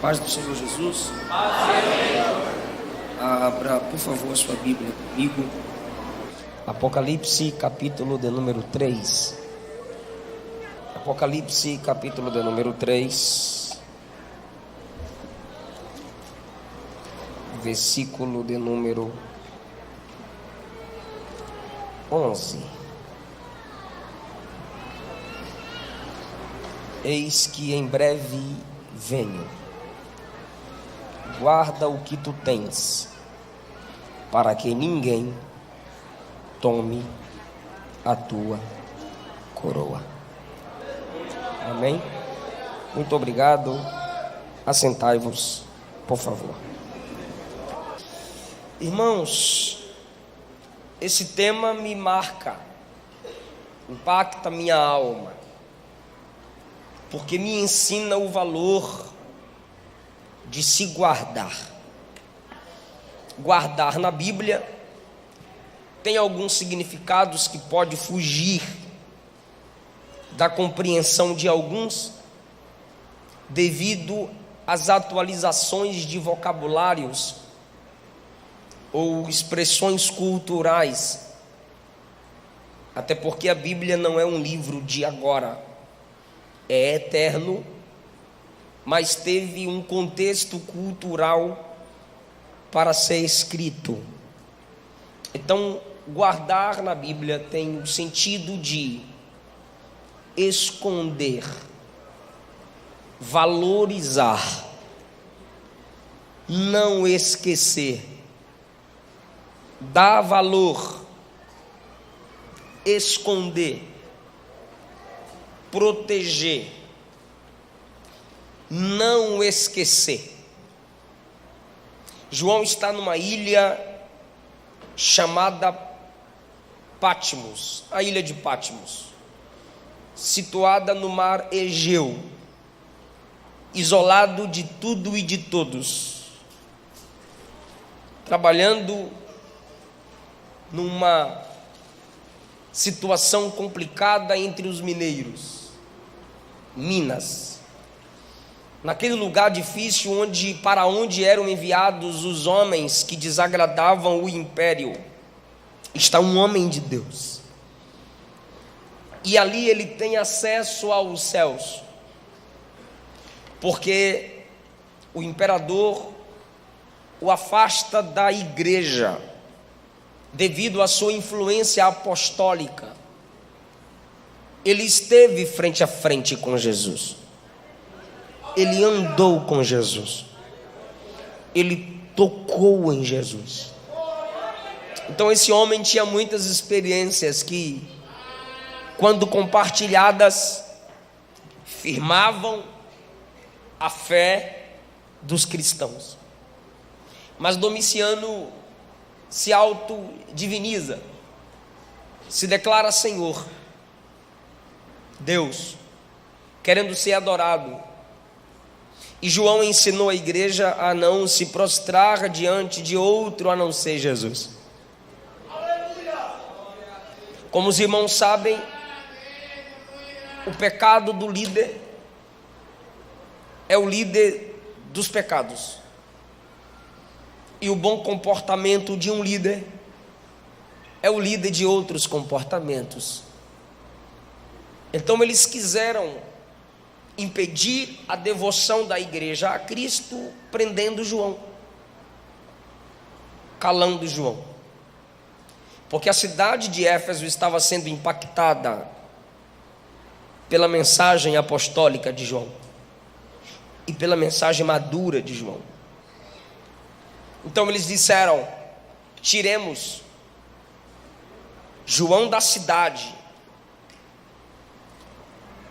Paz do Senhor Jesus. Abra, por favor, a sua Bíblia comigo. Apocalipse, capítulo de número 3. Apocalipse, capítulo de número 3. Versículo de número 11. Eis que em breve venho. Guarda o que tu tens, para que ninguém tome a tua coroa. Amém? Muito obrigado. Assentai-vos, por favor. Irmãos, esse tema me marca, impacta minha alma, porque me ensina o valor de se guardar. Guardar na Bíblia tem alguns significados que pode fugir da compreensão de alguns, devido às atualizações de vocabulários ou expressões culturais. Até porque a Bíblia não é um livro de agora, é eterno, mas teve um contexto cultural para ser escrito. Então, guardar na Bíblia tem o sentido de esconder, valorizar, não esquecer, dar valor, esconder, proteger, não esquecer. João está numa ilha chamada Patmos, a ilha de Patmos, situada no mar Egeu, isolado de tudo e de todos, trabalhando numa situação complicada entre os mineiros, Minas. Naquele lugar difícil para onde eram enviados os homens que desagradavam o império, está um homem de Deus. E ali ele tem acesso aos céus, porque o imperador o afasta da igreja, devido à sua influência apostólica. Ele esteve frente a frente com Jesus. Ele andou com Jesus, ele tocou em Jesus. Então esse homem tinha muitas experiências que, quando compartilhadas, firmavam a fé dos cristãos. Mas Domiciano se autodiviniza, se declara Senhor, Deus, querendo ser adorado. E João ensinou a igreja a não se prostrar diante de outro a não ser Jesus. Como os irmãos sabem, o pecado do líder é o líder dos pecados. E o bom comportamento de um líder é o líder de outros comportamentos. Então eles quiseram impedir a devoção da igreja a Cristo, prendendo João, calando João, porque a cidade de Éfeso estava sendo impactada pela mensagem apostólica de João e pela mensagem madura de João. Então eles disseram: tiremos João da cidade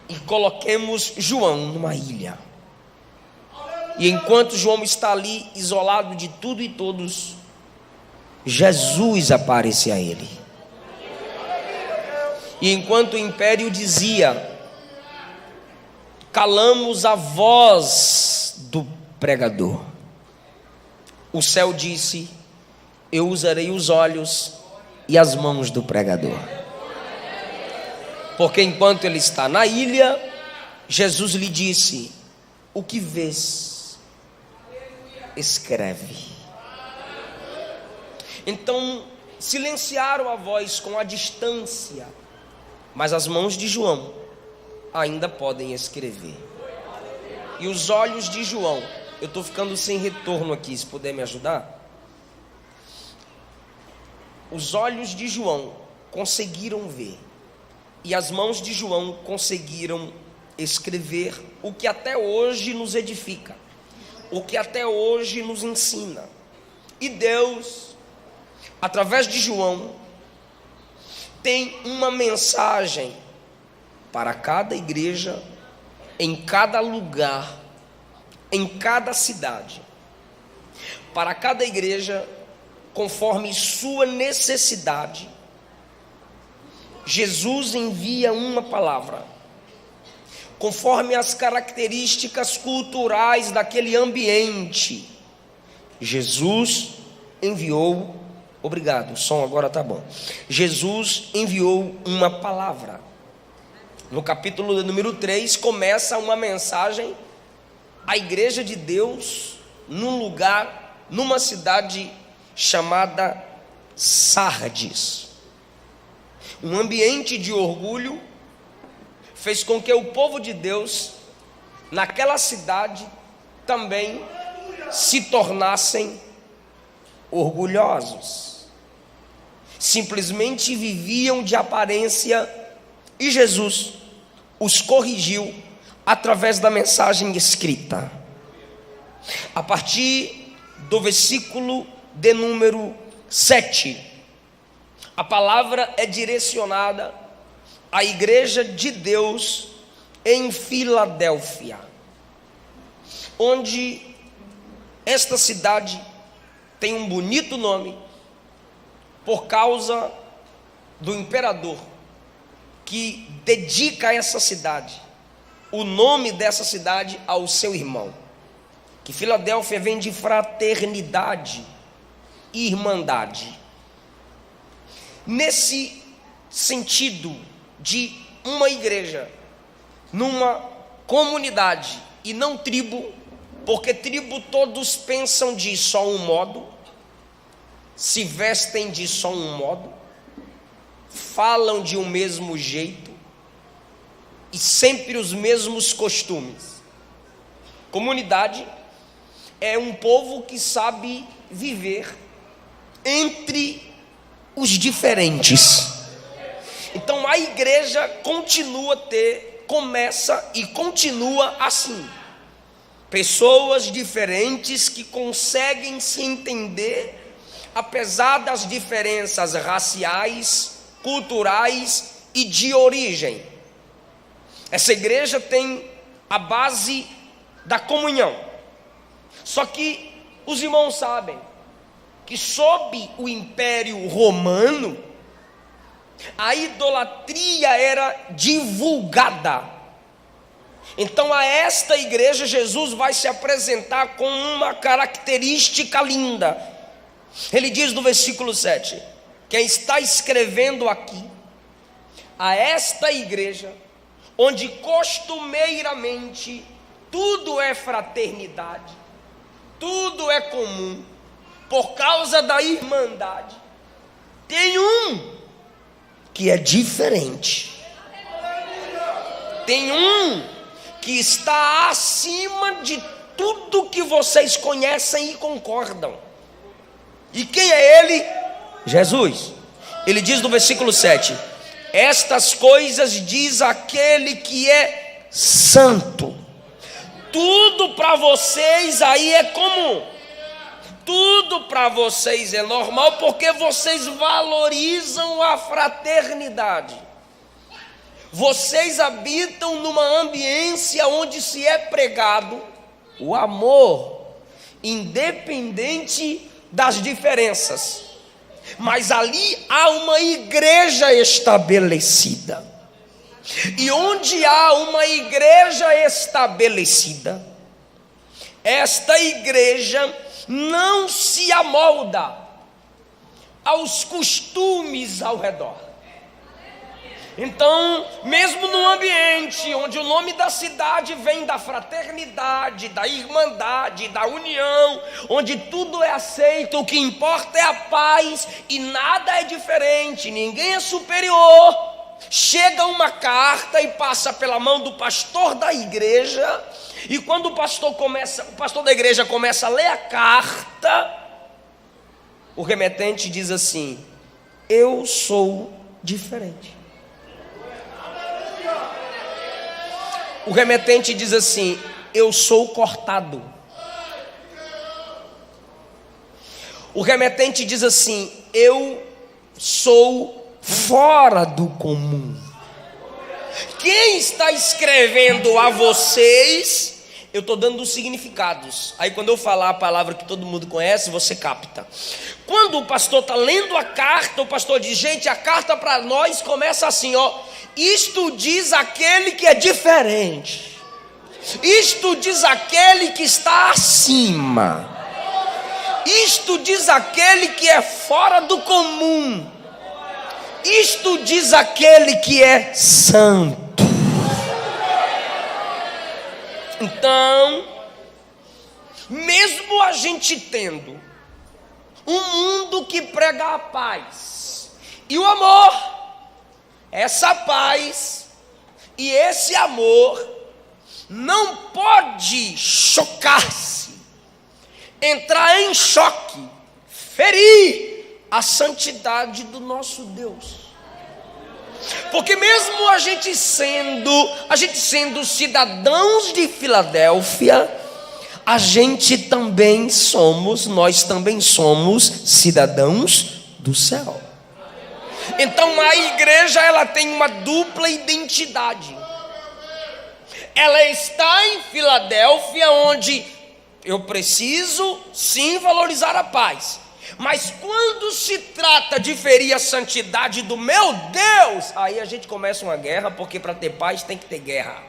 e coloquemos João numa ilha. E enquanto João está ali, isolado de tudo e todos, Jesus aparece a ele. E enquanto o império dizia: calamos a voz do pregador, o céu disse: eu usarei os olhos e as mãos do pregador. Porque enquanto ele está na ilha, Jesus lhe disse: o que vês? escreve. Então, silenciaram a voz com a distância, mas as mãos de João ainda podem escrever. E os olhos de João, eu estou ficando sem retorno aqui, se puder me ajudar. Os olhos de João conseguiram ver, e as mãos de João conseguiram escrever o que até hoje nos edifica, o que até hoje nos ensina. E Deus, através de João, tem uma mensagem para cada igreja, em cada lugar, em cada cidade. Para cada igreja, conforme sua necessidade, Jesus envia uma palavra, conforme as características culturais daquele ambiente. Jesus enviou, obrigado, o som agora está bom. Jesus enviou uma palavra. No capítulo número 3, começa uma mensagem à igreja de Deus, num lugar, numa cidade chamada Sardes. Um ambiente de orgulho fez com que o povo de Deus, naquela cidade, também se tornassem orgulhosos. Simplesmente viviam de aparência, e Jesus os corrigiu através da mensagem escrita. A partir do versículo de número 7, a palavra é direcionada à igreja de Deus em Filadélfia, onde esta cidade tem um bonito nome por causa do imperador que dedica essa cidade, o nome dessa cidade, ao seu irmão. Que Filadélfia vem de fraternidade e irmandade. Nesse sentido de uma igreja, numa comunidade e não tribo, porque tribo todos pensam de só um modo, se vestem de só um modo, falam de um mesmo jeito e sempre os mesmos costumes. Comunidade é um povo que sabe viver entre os diferentes. Então a igreja começa e continua assim. Pessoas diferentes que conseguem se entender, apesar das diferenças raciais, culturais e de origem. Essa igreja tem a base da comunhão. Só que os irmãos sabem que sob o Império Romano, a idolatria era divulgada. Então a esta igreja Jesus vai se apresentar com uma característica linda. Ele diz no versículo 7, quem está escrevendo aqui, a esta igreja, onde costumeiramente tudo é fraternidade, tudo é comum, por causa da irmandade, tem um que é diferente, tem um que está acima de tudo que vocês conhecem e concordam. E quem é ele? Jesus. Ele diz no versículo 7, estas coisas diz aquele que é santo. Tudo para vocês aí é comum, tudo para vocês é normal, porque vocês valorizam a fraternidade. Vocês habitam numa ambiência onde se é pregado o amor, independente das diferenças. Mas ali há uma igreja estabelecida. E onde há uma igreja estabelecida, esta igreja não se amolda aos costumes ao redor. Então, mesmo num ambiente onde o nome da cidade vem da fraternidade, da irmandade, da união, onde tudo é aceito, o que importa é a paz e nada é diferente, ninguém é superior, chega uma carta e passa pela mão do pastor da igreja, e quando o pastor da igreja começa a ler a carta, o remetente diz assim: eu sou diferente. O remetente diz assim: eu sou cortado. O remetente diz assim: eu sou fora do comum. Quem está escrevendo a vocês, eu estou dando os significados. Aí quando eu falar a palavra que todo mundo conhece, você capta. Quando o pastor está lendo a carta, o pastor diz: gente, a carta para nós começa assim, ó. Isto diz aquele que é diferente. Isto diz aquele que está acima. Isto diz aquele que é fora do comum. Isto diz aquele que é santo. Então, mesmo a gente tendo um mundo que prega a paz e o amor, essa paz e esse amor não pode chocar-se, entrar em choque, ferir a santidade do nosso Deus. Porque mesmo a gente sendo cidadãos de Filadélfia, nós também somos cidadãos do céu. Então a igreja, ela tem uma dupla identidade. Ela está em Filadélfia, onde eu preciso sim valorizar a paz, mas quando se trata de ferir a santidade do meu Deus, aí a gente começa uma guerra, porque para ter paz tem que ter guerra.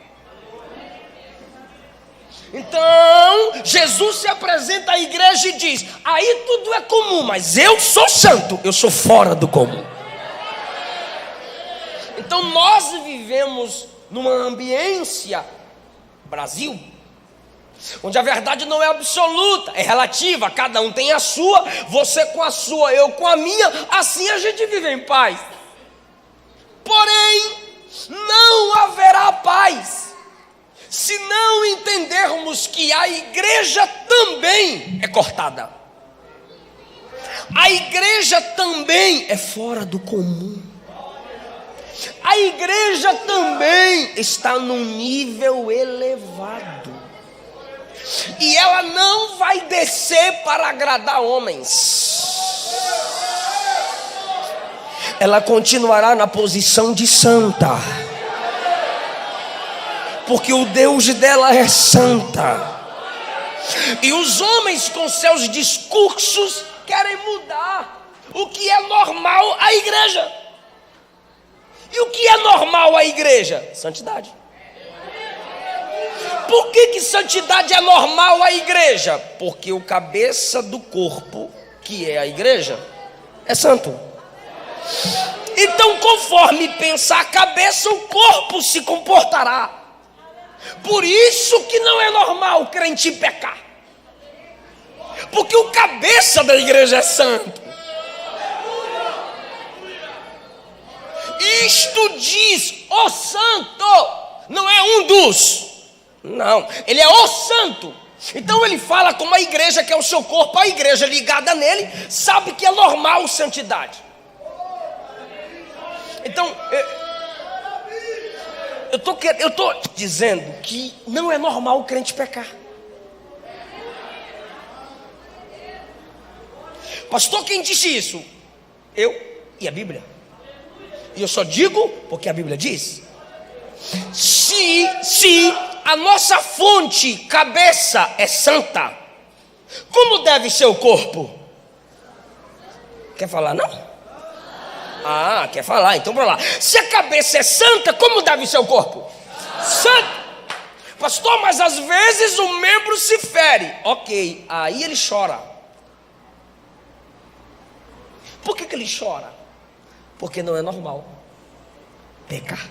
Então Jesus se apresenta à igreja e diz: aí tudo é comum, mas eu sou santo, eu sou fora do comum. Então nós vivemos numa ambiência, Brasil, onde a verdade não é absoluta, é relativa, cada um tem a sua, você com a sua, eu com a minha, assim a gente vive em paz. Porém, não haverá paz se não entendermos que a igreja também é cortada. A igreja também é fora do comum. A igreja também está num nível elevado. E ela não vai descer para agradar homens. Ela continuará na posição de santa. Porque o Deus dela é santa. E os homens com seus discursos querem mudar o que é normal à igreja. E o que é normal à igreja? Santidade. Por que santidade é normal à igreja? Porque o cabeça do corpo, que é a igreja, é santo. Então, conforme pensa a cabeça, o corpo se comportará. Por isso que não é normal o crente pecar. Porque o cabeça da igreja é santo. Isto diz o santo, não é um dos. Não, ele é o santo. Então ele fala como a igreja, que é o seu corpo, a igreja ligada nele, sabe que é normal santidade. Então, eu estou dizendo que não é normal o crente pecar. Pastor, quem disse isso? Eu e a Bíblia. E eu só digo porque a Bíblia diz. Se a nossa fonte, cabeça, é santa, como deve ser o corpo? Quer falar não? Ah, quer falar, então bora lá. Se a cabeça é santa, como deve ser o corpo? Santo. Pastor, mas às vezes o membro se fere. Ok, aí ele chora. Por que ele chora? Porque não é normal. pecar.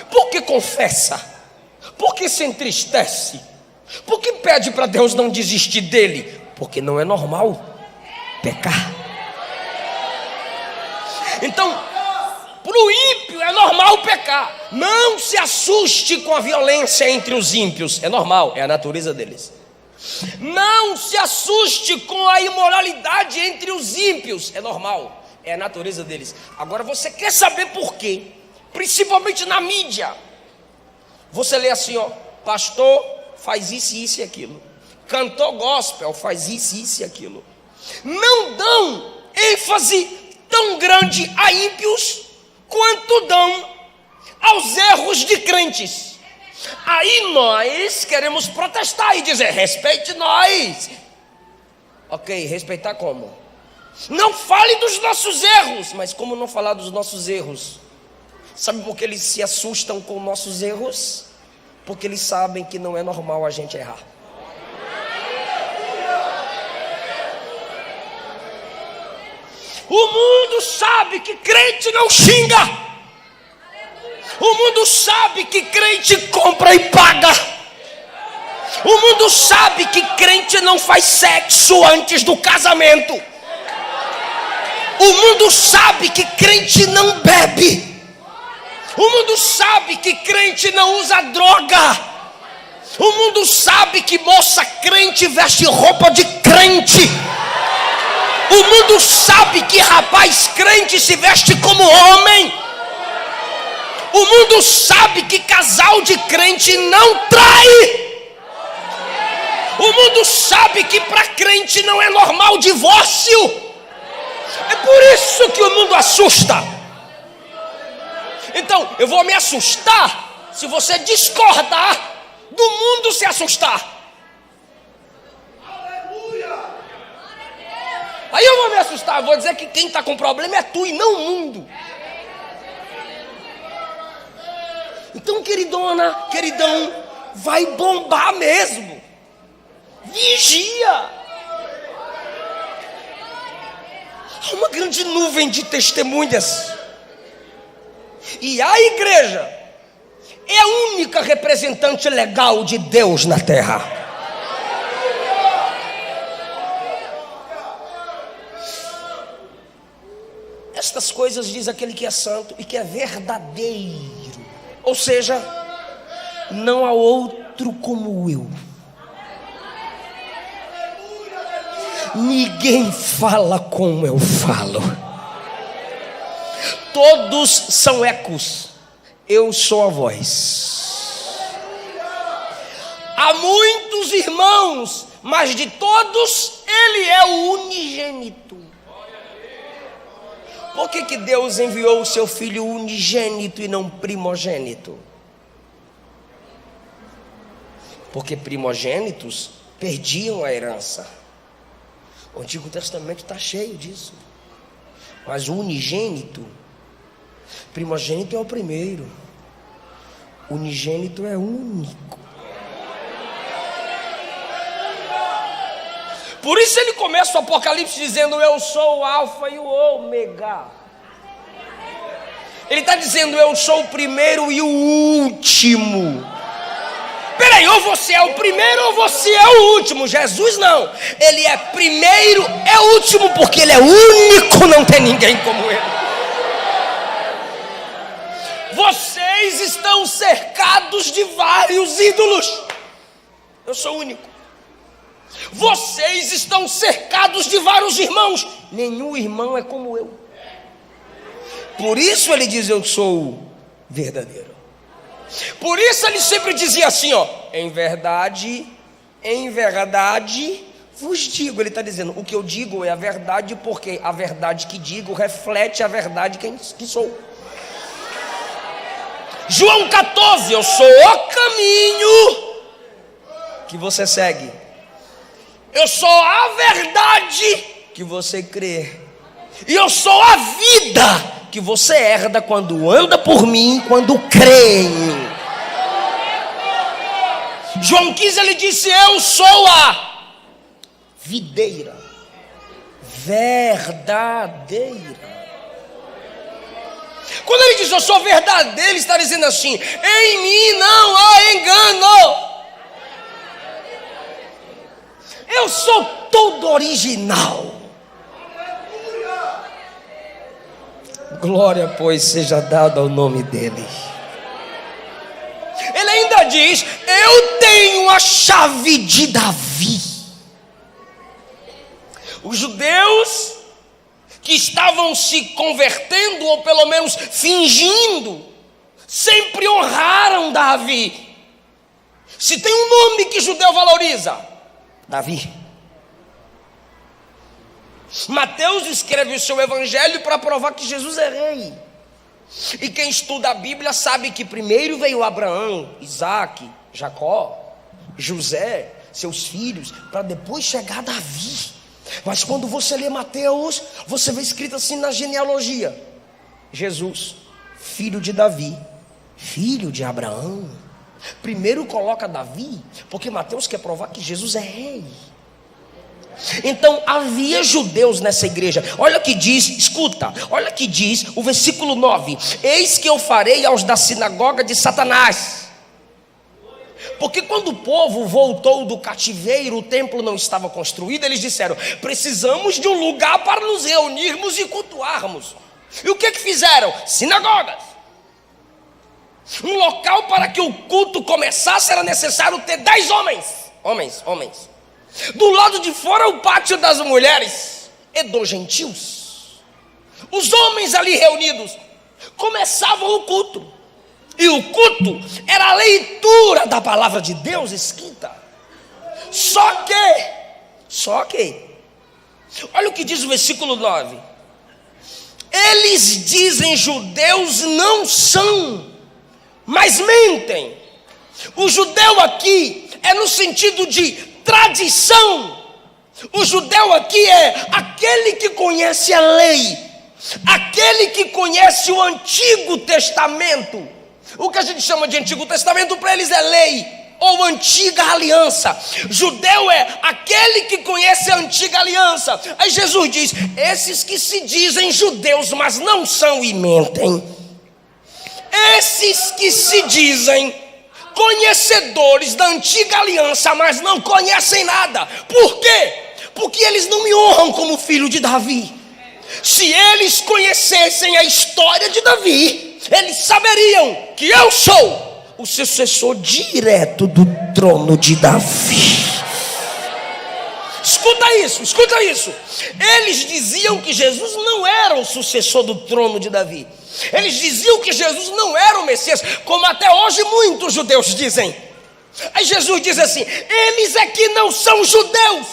Por que confessa? Por que se entristece? Por que pede para Deus não desistir dele? Porque não é normal pecar. Então, para o ímpio é normal pecar. Não se assuste com a violência entre os ímpios. É normal, é a natureza deles. Não se assuste com a imoralidade entre os ímpios. É normal, é a natureza deles. Agora você quer saber por quê? Principalmente na mídia. Você lê assim, ó, pastor faz isso, isso e aquilo. Cantor gospel faz isso, isso e aquilo. Não dão ênfase tão grande a ímpios quanto dão aos erros de crentes. Aí nós queremos protestar e dizer, respeite nós. Ok, respeitar como? Não fale dos nossos erros. Mas como não falar dos nossos erros? Sabe por que eles se assustam com nossos erros? Porque eles sabem que não é normal a gente errar. O mundo sabe que crente não xinga. O mundo sabe que crente compra e paga. O mundo sabe que crente não faz sexo antes do casamento. O mundo sabe que crente não bebe. O mundo sabe que crente não usa droga. O mundo sabe que moça crente veste roupa de crente. O mundo sabe que rapaz crente se veste como homem. O mundo sabe que casal de crente não trai. O mundo sabe que para crente não é normal divórcio. É por isso que o mundo assusta. Então, eu vou me assustar se você discordar do mundo se assustar. Aí eu vou me assustar, vou dizer que quem está com problema é tu e não o mundo. Então, queridona, queridão, vai bombar mesmo. Vigia. Há uma grande nuvem de testemunhas. E a igreja é a única representante legal de Deus na terra. Estas coisas diz aquele que é santo e que é verdadeiro. Ou seja, não há outro como eu. Ninguém fala como eu falo. Todos são ecos. Eu sou a voz. Há muitos irmãos, mas de todos ele é o unigênito. Por que Deus enviou o seu filho unigênito e não primogênito? Porque primogênitos perdiam a herança. O Antigo Testamento está cheio disso. Mas o unigênito, primogênito é o primeiro, unigênito é único. Por isso ele começa o Apocalipse dizendo, eu sou o alfa e o ômega. Ele está dizendo, eu sou o primeiro e o último. Peraí, ou você é o primeiro ou você é o último. Jesus não, ele é primeiro, é último, porque ele é único, não tem ninguém como ele. Vocês estão cercados de vários ídolos. Eu sou único. Vocês estão cercados de vários irmãos. Nenhum irmão é como eu. Por isso ele diz, eu sou verdadeiro. Por isso ele sempre dizia assim, ó, em verdade vos digo. Ele está dizendo, o que eu digo é a verdade, porque a verdade que digo reflete a verdade que sou. João 14, eu sou o caminho que você segue. Eu sou a verdade que você crê. E eu sou a vida que você herda quando anda por mim, quando crê em mim. João 15 ele disse, eu sou a videira verdadeira. Quando ele diz eu sou verdadeiro, ele está dizendo assim: em mim não há engano. Eu sou todo original. Glória, pois, seja dada ao nome dele. Ele ainda diz: eu tenho a chave de Davi. Os judeus que estavam se convertendo, ou pelo menos fingindo, sempre honraram Davi. Se tem um nome que judeu valoriza, Davi. Mateus escreve o seu evangelho para provar que Jesus é rei. E quem estuda a Bíblia sabe que primeiro veio Abraão, Isaac, Jacó, José, seus filhos, para depois chegar Davi. Mas quando você lê Mateus, você vê escrito assim na genealogia: Jesus, filho de Davi, filho de Abraão. Primeiro coloca Davi, porque Mateus quer provar que Jesus é rei. Então havia judeus nessa igreja. Olha o que diz, escuta, olha o que diz o versículo 9: eis que eu farei aos da sinagoga de Satanás. Porque quando o povo voltou do cativeiro, o templo não estava construído, eles disseram: precisamos de um lugar para nos reunirmos e cultuarmos. E o que fizeram? Sinagogas. Um local para que o culto começasse era necessário ter 10 homens. Do lado de fora o pátio das mulheres e dos gentios. Os homens ali reunidos começavam o culto. E o culto era a leitura da palavra de Deus escrita. Só que olha o que diz o versículo 9: eles dizem judeus não são, mas mentem. O judeu aqui é no sentido de tradição. O judeu aqui é aquele que conhece a lei, aquele que conhece o Antigo Testamento. O que a gente chama de Antigo Testamento para eles é lei ou antiga aliança. Judeu é aquele que conhece a antiga aliança. Aí Jesus diz: esses que se dizem judeus, mas não são e mentem. Esses que se dizem conhecedores da antiga aliança, mas não conhecem nada. Por quê? Porque eles não me honram como filho de Davi. Se eles conhecessem a história de Davi, eles saberiam que eu sou o sucessor direto do trono de Davi. Escuta isso. Eles diziam que Jesus não era o sucessor do trono de Davi. Eles diziam que Jesus não era o Messias, como até hoje muitos judeus dizem. Aí Jesus diz assim: eles é que não são judeus,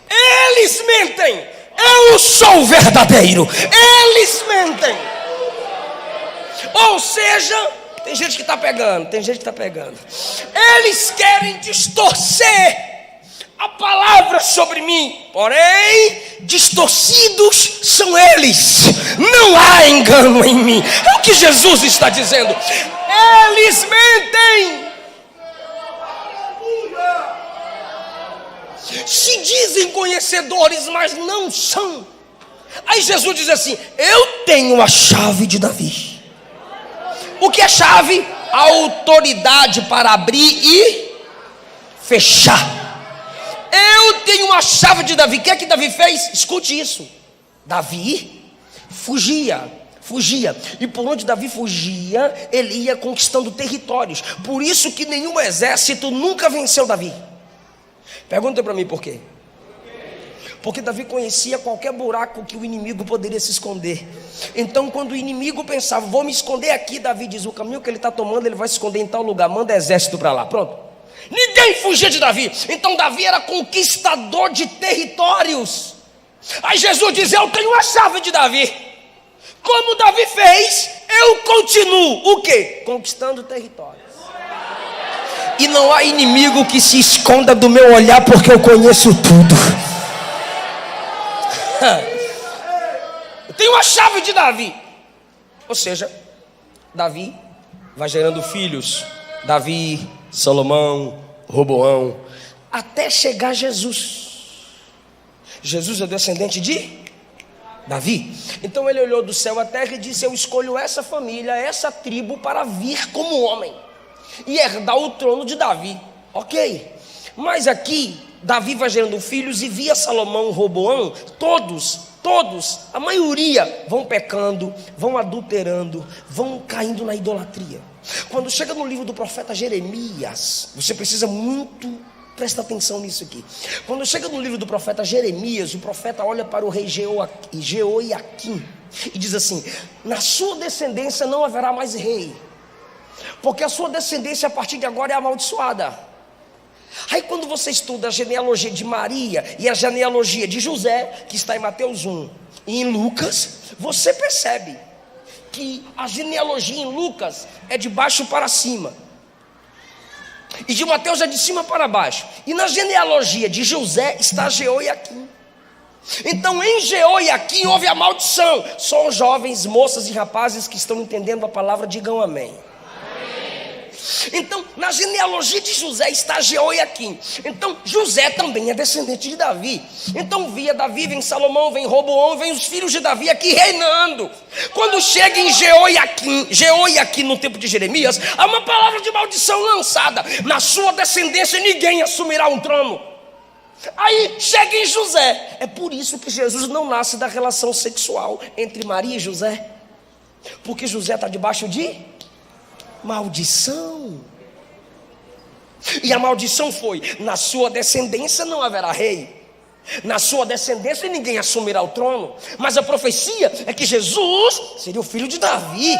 eles mentem. Eu sou o verdadeiro, eles mentem. Ou seja, tem gente que está pegando. Eles querem distorcer a palavra sobre mim, porém distorcidos são eles. Não há engano em mim. É o que Jesus está dizendo. Eles mentem. Se dizem conhecedores, mas não são. Aí Jesus diz assim: eu tenho a chave de Davi. O que é chave? A autoridade para abrir e fechar. Eu tenho a chave de Davi. O que é que Davi fez? Escute isso. Davi fugia. E por onde Davi fugia, ele ia conquistando territórios. Por isso que nenhum exército nunca venceu Davi. Pergunta para mim por quê? Porque Davi conhecia qualquer buraco que o inimigo poderia se esconder. Então quando o inimigo pensava: vou me esconder aqui, Davi diz: o caminho que ele está tomando, ele vai se esconder em tal lugar, manda exército para lá. Pronto. Ninguém fugia de Davi. Então Davi era conquistador de territórios. Aí Jesus diz: eu tenho a chave de Davi. Como Davi fez, eu continuo o quê? Conquistando territórios. E não há inimigo que se esconda do meu olhar, porque eu conheço tudo. Eu tenho a chave de Davi. Ou seja, Davi vai gerando filhos. Davi, Salomão, Roboão, até chegar Jesus. Jesus é descendente de Davi. Então ele olhou do céu à terra e disse: eu escolho essa família, essa tribo para vir como homem e herdar o trono de Davi. Ok, mas aqui Davi vai gerando filhos e via Salomão, Roboão, todos, a maioria vão pecando, vão adulterando, vão caindo na idolatria. Quando chega no livro do profeta Jeremias, você precisa muito prestar atenção nisso aqui. Quando chega no livro do profeta Jeremias, o profeta olha para o rei Jeoiaquim e diz assim: na sua descendência não haverá mais rei, porque a sua descendência a partir de agora é amaldiçoada. Aí quando você estuda a genealogia de Maria e a genealogia de José, que está em Mateus 1 e em Lucas, você percebe que a genealogia em Lucas é de baixo para cima, e de Mateus é de cima para baixo. E na genealogia de José está Jeoiaquim. Então em Jeoiaquim houve a maldição. Só os jovens, moças e rapazes que estão entendendo a palavra, digam amém. Então na genealogia de José está Jeoiaquim. Então José também é descendente de Davi. Então via Davi, vem Salomão, vem Roboão, vem os filhos de Davi aqui reinando. Quando chega em Jeoiaquim no tempo de Jeremias, há uma palavra de maldição lançada: na sua descendência ninguém assumirá um trono. Aí chega em José. É por isso que Jesus não nasce da relação sexual entre Maria e José, porque José está debaixo de maldição. E a maldição foi: na sua descendência não haverá rei, na sua descendência ninguém assumirá o trono. Mas a profecia é que Jesus seria o filho de Davi.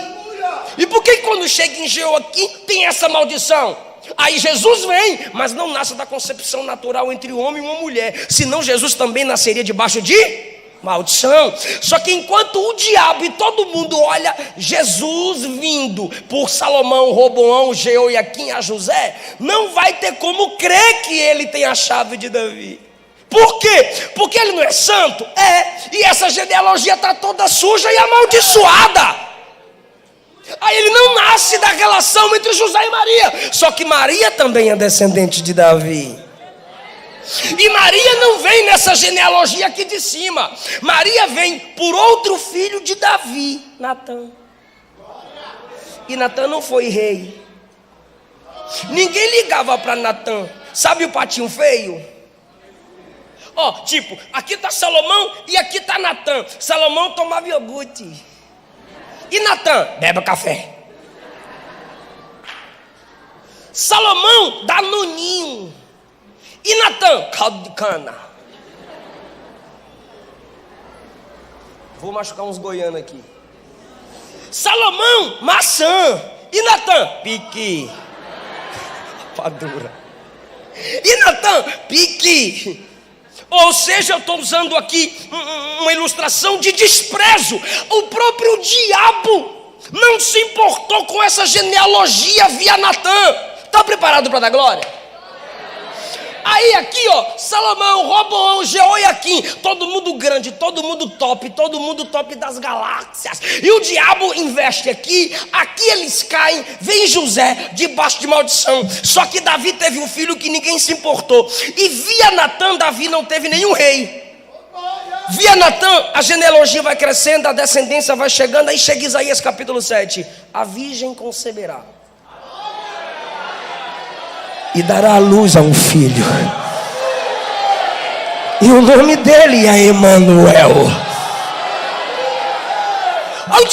E por que quando chega em Jeoiaquim tem essa maldição? Aí Jesus vem, mas não nasce da concepção natural entre um homem e uma mulher, senão Jesus também nasceria debaixo de maldição. Só que enquanto o diabo e todo mundo olha Jesus vindo por Salomão, Roboão, Jeoiaquim a José, não vai ter como crer que ele tem a chave de Davi. Por quê? Porque ele não é santo? E essa genealogia está toda suja e amaldiçoada. Aí ele não nasce da relação entre José e Maria. Só que Maria também é descendente de Davi. E Maria não vem nessa genealogia aqui de cima. Maria vem por outro filho de Davi, Natã. E Natã não foi rei. Ninguém ligava para Natã. Sabe o patinho feio? Tipo, aqui está Salomão e aqui está Natã. Salomão tomava iogurte. E Natã, bebe café. Salomão, danoninho. E Natã, caldo de cana. Vou machucar uns goianos aqui. Salomão, maçã. E Natã, pique. Rapadura. E Natã, pique. Ou seja, eu estou usando aqui uma ilustração de desprezo. O próprio diabo não se importou com essa genealogia via Natã. Está preparado para dar glória? Aí aqui Salomão, Roboão, Jeoiaquim, todo mundo grande, todo mundo top das galáxias. E o diabo investe aqui eles caem, vem José debaixo de maldição. Só que Davi teve um filho que ninguém se importou. E via Natã, Davi não teve nenhum rei. Via Natã, a genealogia vai crescendo, a descendência vai chegando. Aí chega Isaías capítulo 7. A virgem conceberá e dará à luz a um filho, e o nome dele é Emanuel. O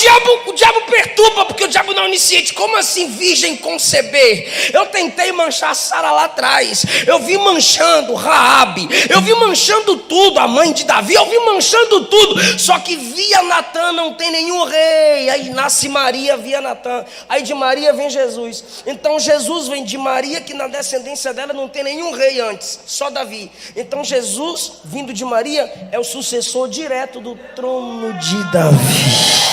diabo perturba, porque o diabo não é onisciente. Como assim virgem conceber? Eu tentei manchar Sara lá atrás. Eu vi manchando Raabe. Eu vi manchando tudo, a mãe de Davi. Eu vi manchando tudo. Só que via Natã não tem nenhum rei. Aí nasce Maria via Natã. Aí de Maria vem Jesus. Então Jesus vem de Maria, que na descendência dela não tem nenhum rei antes, só Davi. Então Jesus, vindo de Maria, é o sucessor direto do trono de Davi.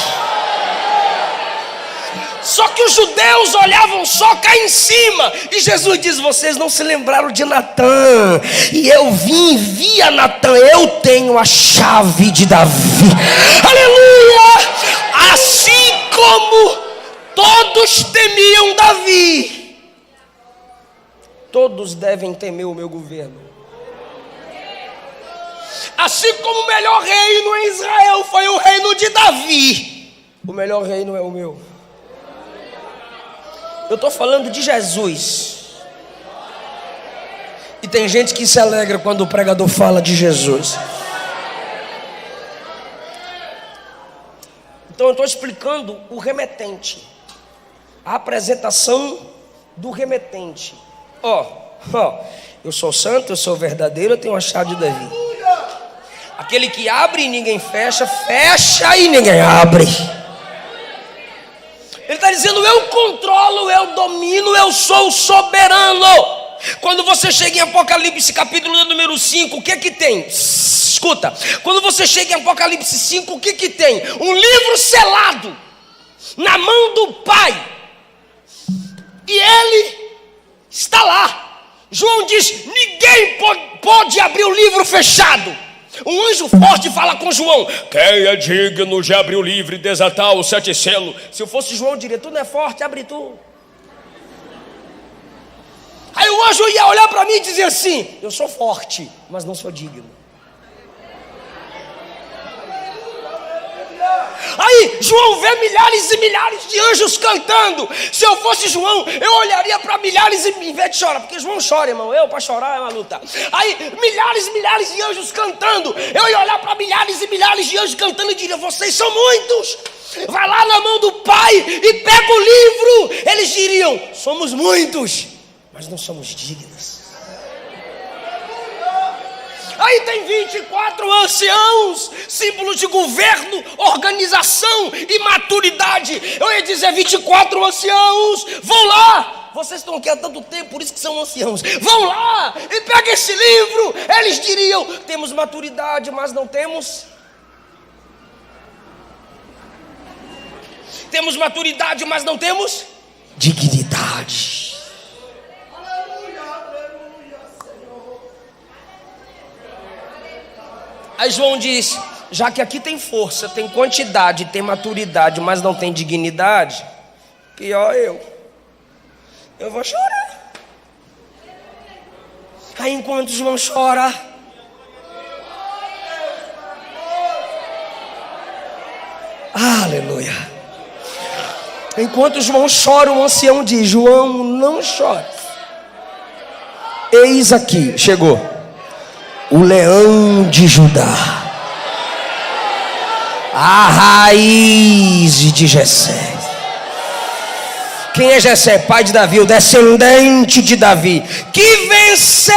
Só que os judeus olhavam só cá em cima. E Jesus diz: vocês não se lembraram de Natã. E eu via Natã. Eu tenho a chave de Davi. Aleluia! Assim como todos temiam Davi, todos devem temer o meu governo. Assim como o melhor reino em Israel foi o reino de Davi, o melhor reino é o meu. Eu estou falando de Jesus. E tem gente que se alegra quando o pregador fala de Jesus. Então eu estou explicando o remetente, a apresentação do remetente. Eu sou santo, eu sou verdadeiro, eu tenho a chave de Davi. Aquele que abre e ninguém fecha, fecha e ninguém abre. Ele está dizendo: eu controlo, eu domino, eu sou soberano. Quando você chega em Apocalipse capítulo número 5, o que que tem? Escuta, quando você chega em Apocalipse 5, o que que tem? Um livro selado na mão do Pai, e ele está lá. João diz: ninguém pode abrir o livro fechado. Um anjo forte fala com João: quem é digno de abrir o livro e desatar os 7 selos? Se eu fosse João, eu diria: tu não é forte, abre tu. Aí o anjo ia olhar para mim e dizer assim: eu sou forte, mas não sou digno. Aí João vê milhares e milhares de anjos cantando. Se eu fosse João, eu olharia para milhares e em vez de chorar, porque João chora, irmão, para chorar é uma luta. Aí milhares e milhares de anjos cantando, eu ia olhar para milhares e milhares de anjos cantando e diria: vocês são muitos. Vai lá na mão do Pai e pega o livro. Eles diriam: somos muitos, mas não somos dignos. Aí tem 24 anciãos, símbolos de governo, organização e maturidade. Eu ia dizer: 24 anciãos, vão lá. Vocês estão aqui há tanto tempo, por isso que são anciãos. Vão lá e pega esse livro. Eles diriam: temos maturidade, mas não temos. Temos maturidade, mas não temos dignidade. Aí João diz: já que aqui tem força, tem quantidade, tem maturidade, mas não tem dignidade, pior eu vou chorar. Aí enquanto João chora, aleluia, enquanto João chora, o ancião diz: João, não chore. Eis aqui, chegou o leão de Judá, a raiz de Jessé. Quem é Jessé? Pai de Davi, o descendente de Davi, que venceu.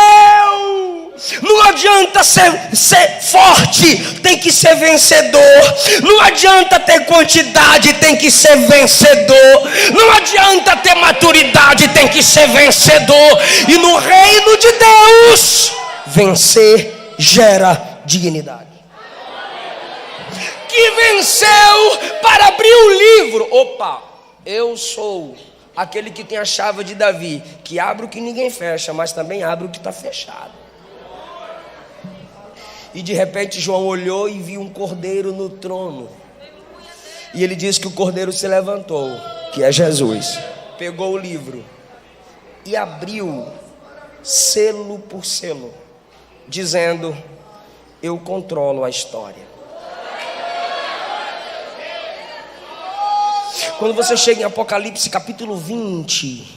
Não adianta ser forte, tem que ser vencedor. Não adianta ter quantidade, tem que ser vencedor. Não adianta ter maturidade, tem que ser vencedor. E no reino de Deus, vencer gera dignidade. Que venceu para abrir o livro. Eu sou aquele que tem a chave de Davi, que abre o que ninguém fecha, mas também abre o que está fechado. E de repente João olhou e viu um cordeiro no trono. E ele diz que o cordeiro se levantou, que é Jesus, pegou o livro e abriu selo por selo, dizendo: eu controlo a história. Quando você chega em Apocalipse capítulo 20,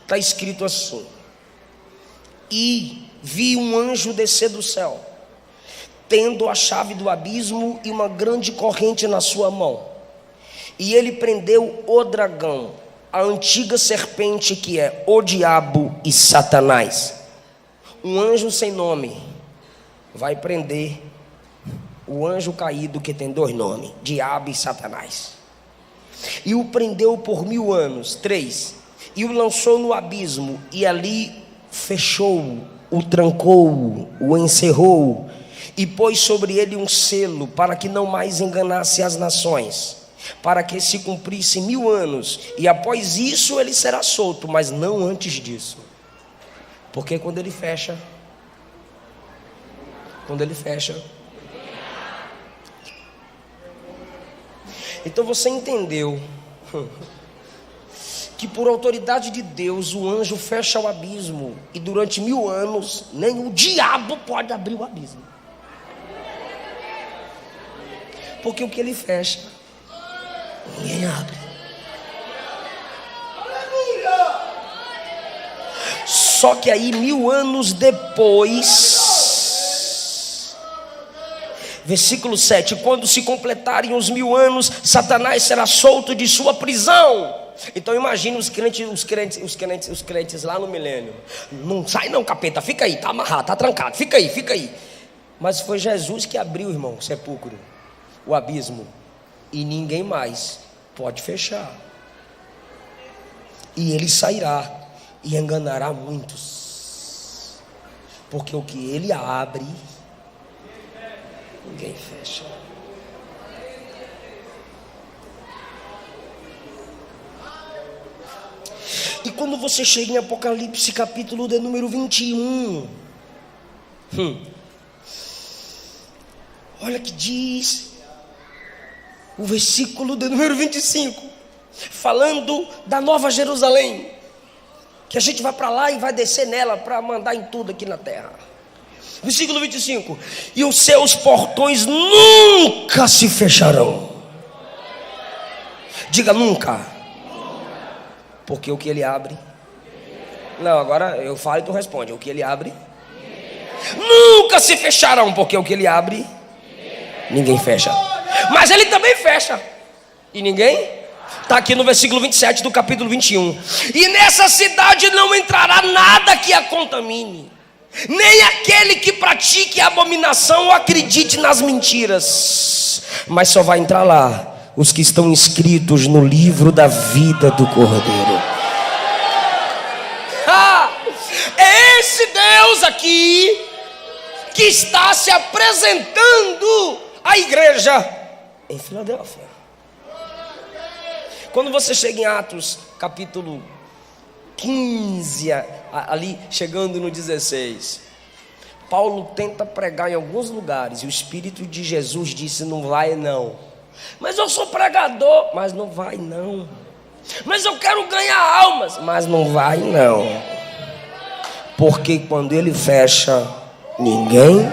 está escrito assim: e vi um anjo descer do céu, tendo a chave do abismo e uma grande corrente na sua mão. E ele prendeu o dragão, a antiga serpente, que é o diabo e Satanás. Um anjo sem nome vai prender o anjo caído, que tem 2 nomes, diabo e Satanás. E o prendeu por 1000 anos, 3, e o lançou no abismo, e ali fechou, o trancou, o encerrou, e pôs sobre ele um selo, para que não mais enganasse as nações, para que se cumprisse 1000 anos, e após isso ele será solto, mas não antes disso. Porque quando ele fecha, então você entendeu que por autoridade de Deus o anjo fecha o abismo, e durante 1000 anos nem o diabo pode abrir o abismo, porque o que ele fecha, ninguém abre. Só que aí 1000 anos depois, versículo 7, quando se completarem os 1000 anos, Satanás será solto de sua prisão. Então imagine os crentes lá no milênio. Não sai não, capeta, fica aí, tá amarrado, tá trancado, fica aí. Mas foi Jesus que abriu, irmão, o sepulcro, o abismo, e ninguém mais pode fechar. E ele sairá e enganará muitos, porque o que ele abre, ninguém fecha. E quando você chega em Apocalipse capítulo de número 21, olha que diz o versículo de número 25, falando da Nova Jerusalém, que a gente vai para lá e vai descer nela para mandar em tudo aqui na terra. Versículo 25: e os seus portões nunca se fecharão. Diga nunca. Porque o que ele abre, não, agora eu falo e tu responde. O que ele abre, nunca se fecharão. Porque o que ele abre, ninguém fecha. Mas ele também fecha, e ninguém. Está aqui no versículo 27 do capítulo 21. E nessa cidade não entrará nada que a contamine, nem aquele que pratique a abominação ou acredite nas mentiras, mas só vai entrar lá os que estão inscritos no livro da vida do Cordeiro. É esse Deus aqui que está se apresentando à igreja em Filadélfia. Quando você chega em Atos capítulo 15, ali chegando no 16, Paulo tenta pregar em alguns lugares, e o Espírito de Jesus disse: não vai não. Mas eu sou pregador, mas não vai não. Mas eu quero ganhar almas, mas não vai não. Porque quando ele fecha, ninguém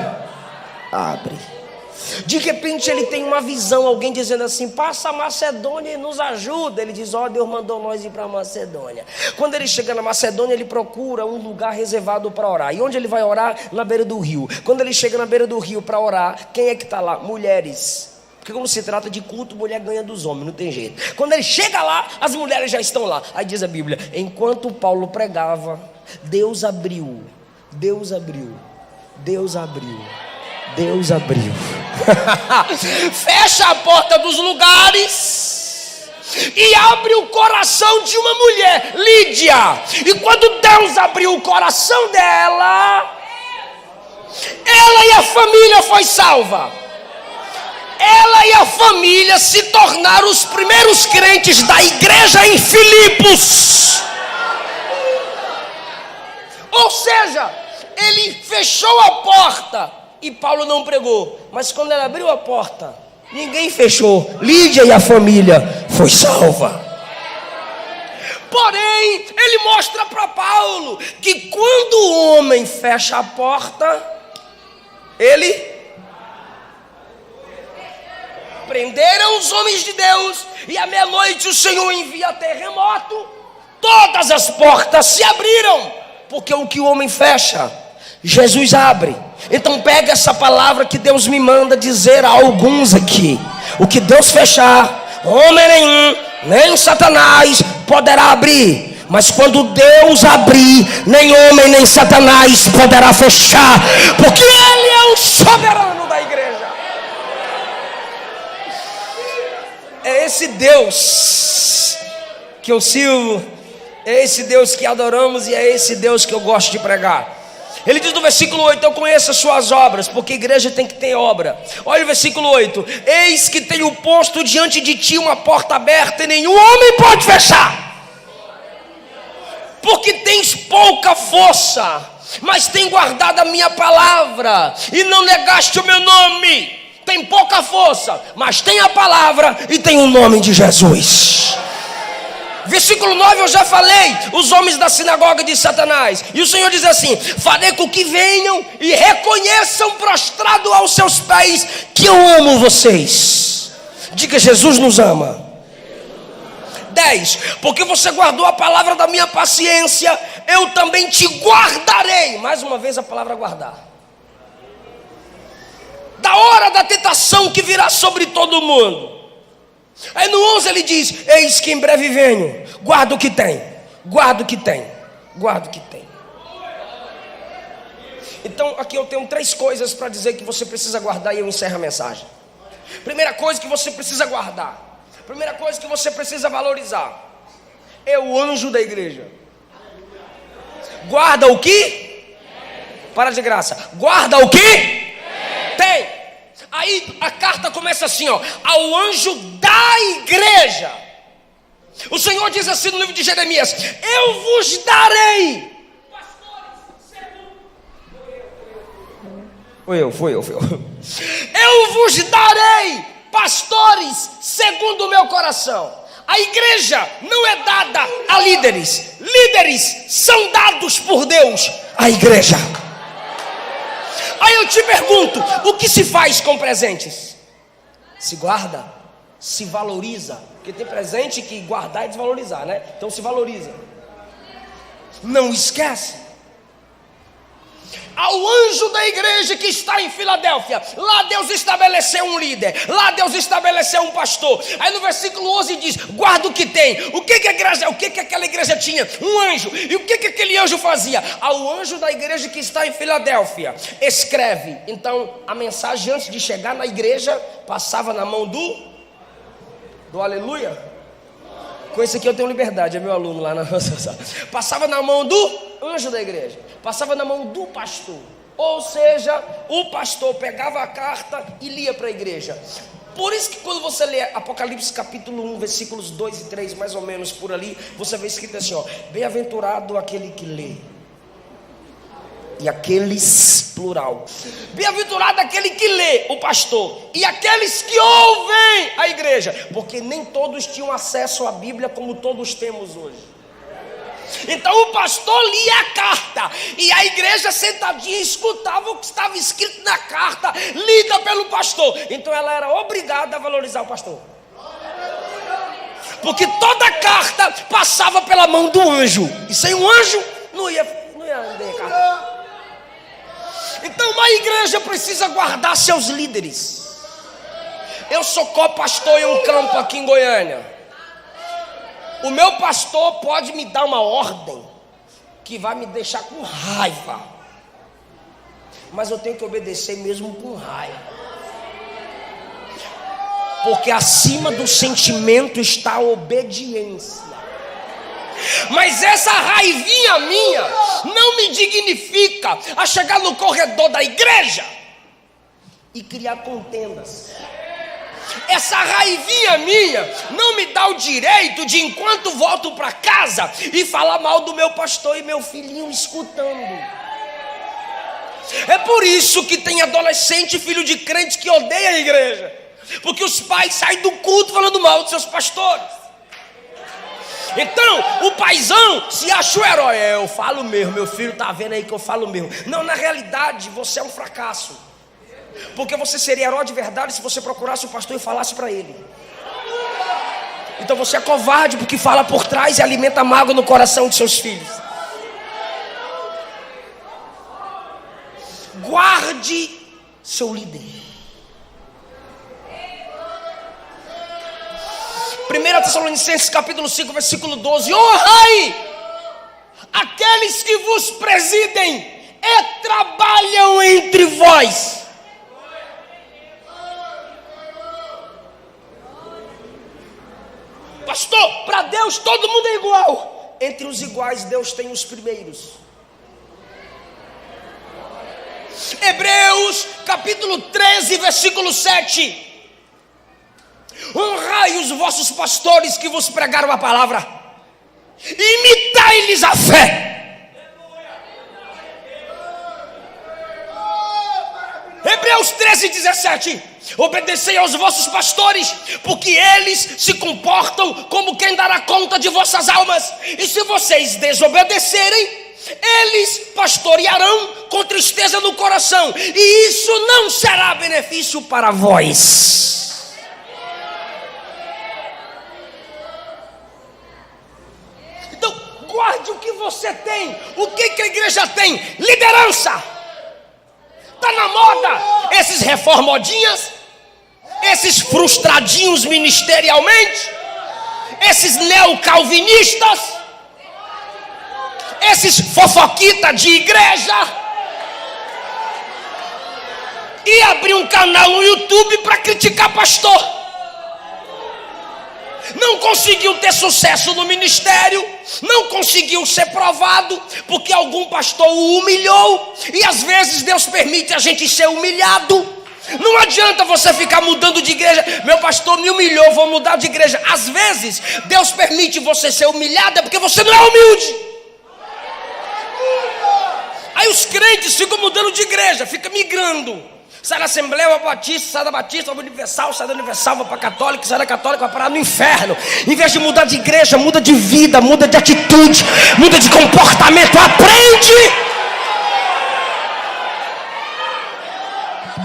abre. De repente ele tem uma visão, alguém dizendo assim: passa a Macedônia e nos ajuda. Ele diz: ó, Deus mandou nós ir para a Macedônia. Quando ele chega na Macedônia, ele procura um lugar reservado para orar. E onde ele vai orar? Na beira do rio. Quando ele chega na beira do rio para orar, quem é que está lá? Mulheres. Porque como se trata de culto, mulher ganha dos homens, não tem jeito. Quando ele chega lá, as mulheres já estão lá. Aí diz a Bíblia: enquanto Paulo pregava, Deus abriu. Fecha a porta dos lugares e abre o coração de uma mulher, Lídia. E quando Deus abriu o coração dela, ela e a família foi salva. Ela e a família se tornaram os primeiros crentes da igreja em Filipos. Ou seja, ele fechou a porta e Paulo não pregou. Mas quando ele abriu a porta, ninguém fechou. Lídia e a família foi salva. Porém, ele mostra para Paulo que quando o homem fecha a porta, ele... Prenderam os homens de Deus, e à meia-noite o Senhor envia terremoto. Todas as portas se abriram, porque o que o homem fecha, Jesus abre. Então pega essa palavra que Deus me manda dizer a alguns aqui: o que Deus fechar, homem nenhum, nem Satanás poderá abrir. Mas quando Deus abrir, nem homem nem Satanás poderá fechar, porque Ele é o soberano da igreja. É esse Deus que eu sirvo, é esse Deus que adoramos, e é esse Deus que eu gosto de pregar. Ele diz no versículo 8: eu conheço as suas obras, porque a igreja tem que ter obra. Olha o versículo 8: eis que tenho posto diante de ti uma porta aberta, e nenhum homem pode fechar. Porque tens pouca força, mas tem guardado a minha palavra, e não negaste o meu nome. Tem pouca força, mas tem a palavra e tem o nome de Jesus. Versículo 9 eu já falei, os homens da sinagoga de Satanás. E o Senhor diz assim: farei com que venham e reconheçam prostrado aos seus pés que eu amo vocês. Diga: Jesus nos ama. 10, porque você guardou a palavra da minha paciência, eu também te guardarei. Mais uma vez a palavra guardar. Da hora da tentação que virá sobre todo mundo. Aí no 11 ele diz: eis que em breve venho, guarda o que tem, guarda o que tem, guarda o que tem. Então aqui eu tenho 3 coisas para dizer que você precisa guardar, e eu encerro a mensagem. Primeira coisa que você precisa guardar, primeira coisa que você precisa valorizar, é o anjo da igreja. Guarda o que? Para de graça. Guarda o que? Tem. Aí a carta começa assim, ó: ao anjo da igreja. O Senhor diz assim no livro de Jeremias: eu vos darei. Foi eu. Eu vos darei pastores segundo o meu coração. A igreja não é dada a líderes. Líderes são dados por Deus à igreja. Aí eu te pergunto: o que se faz com presentes? Se guarda, se valoriza. Porque tem presente que guardar é desvalorizar, né? Então se valoriza. Não esquece. Ao anjo da igreja que está em Filadélfia, lá Deus estabeleceu um líder, lá Deus estabeleceu um pastor. Aí no versículo 11 diz: guarda o que tem. O que aquela igreja tinha? Um anjo. E o que aquele anjo fazia? Ao anjo da igreja que está em Filadélfia, escreve. Então a mensagem, antes de chegar na igreja, passava na mão do aleluia. Com esse aqui eu tenho liberdade, é meu aluno lá na passava na mão do anjo da igreja, passava na mão do pastor. Ou seja, o pastor pegava a carta e lia para a igreja. Por isso que quando você lê Apocalipse capítulo 1, versículos 2 e 3, mais ou menos por ali, você vê escrito assim, ó: bem-aventurado aquele que lê. E aqueles, plural, bem-aventurado aquele que lê, o pastor, e aqueles que ouvem, a igreja. Porque nem todos tinham acesso à Bíblia como todos temos hoje. Então o pastor lia a carta, e a igreja sentadinha escutava o que estava escrito na carta, lida pelo pastor. Então ela era obrigada a valorizar o pastor, porque toda a carta passava pela mão do anjo, e sem um anjo não ia ler a carta. Então uma igreja precisa guardar seus líderes. Eu sou co-pastor em um campo aqui em Goiânia. O meu pastor pode me dar uma ordem que vai me deixar com raiva, mas eu tenho que obedecer mesmo com raiva, porque acima do sentimento está a obediência. Mas essa raivinha minha não me dignifica a chegar no corredor da igreja e criar contendas. Essa raivinha minha não me dá o direito de, enquanto volto para casa, e falar mal do meu pastor e meu filhinho escutando. É por isso que tem adolescente, filho de crente, que odeia a igreja, porque os pais saem do culto falando mal dos seus pastores. Então o paizão se acha o herói. Eu falo mesmo, meu filho está vendo aí que eu falo mesmo. Não, na realidade você é um fracasso, porque você seria herói de verdade se você procurasse o pastor e falasse para ele. Então você é covarde, porque fala por trás e alimenta mágoa no coração de seus filhos. Guarde seu líder. 1 Tessalonicenses capítulo 5, versículo 12: honrai aqueles que vos presidem e trabalham entre vós. Pastor, para Deus todo mundo é igual. Entre os iguais Deus tem os primeiros. Hebreus capítulo 13, versículo 7: honrai os vossos pastores que vos pregaram a palavra, imitai-lhes a fé. Hebreus 13:17. Obedecei aos vossos pastores, porque eles se comportam como quem dará conta de vossas almas. E se vocês desobedecerem, eles pastorearão com tristeza no coração, e isso não será benefício para vós. Então, guarde o que você tem. O que a igreja tem? Liderança. Está na moda esses reformodinhas, esses frustradinhos ministerialmente, esses neocalvinistas, esses fofoquitas de igreja, e abrir um canal no YouTube para criticar pastor. Não conseguiu ter sucesso no ministério, não conseguiu ser provado, porque algum pastor o humilhou, e às vezes Deus permite a gente ser humilhado. Não adianta você ficar mudando de igreja. Meu pastor me humilhou, vou mudar de igreja. Às vezes Deus permite você ser humilhado porque você não é humilde. Aí os crentes ficam mudando de igreja, ficam migrando. Sai da Assembleia, vai para Batista, sai da Batista, vai para Universal, sai da Universal, vai para Católica, sai da Católica, vai parar no inferno. Em vez de mudar de igreja, muda de vida, muda de atitude, muda de comportamento, aprende.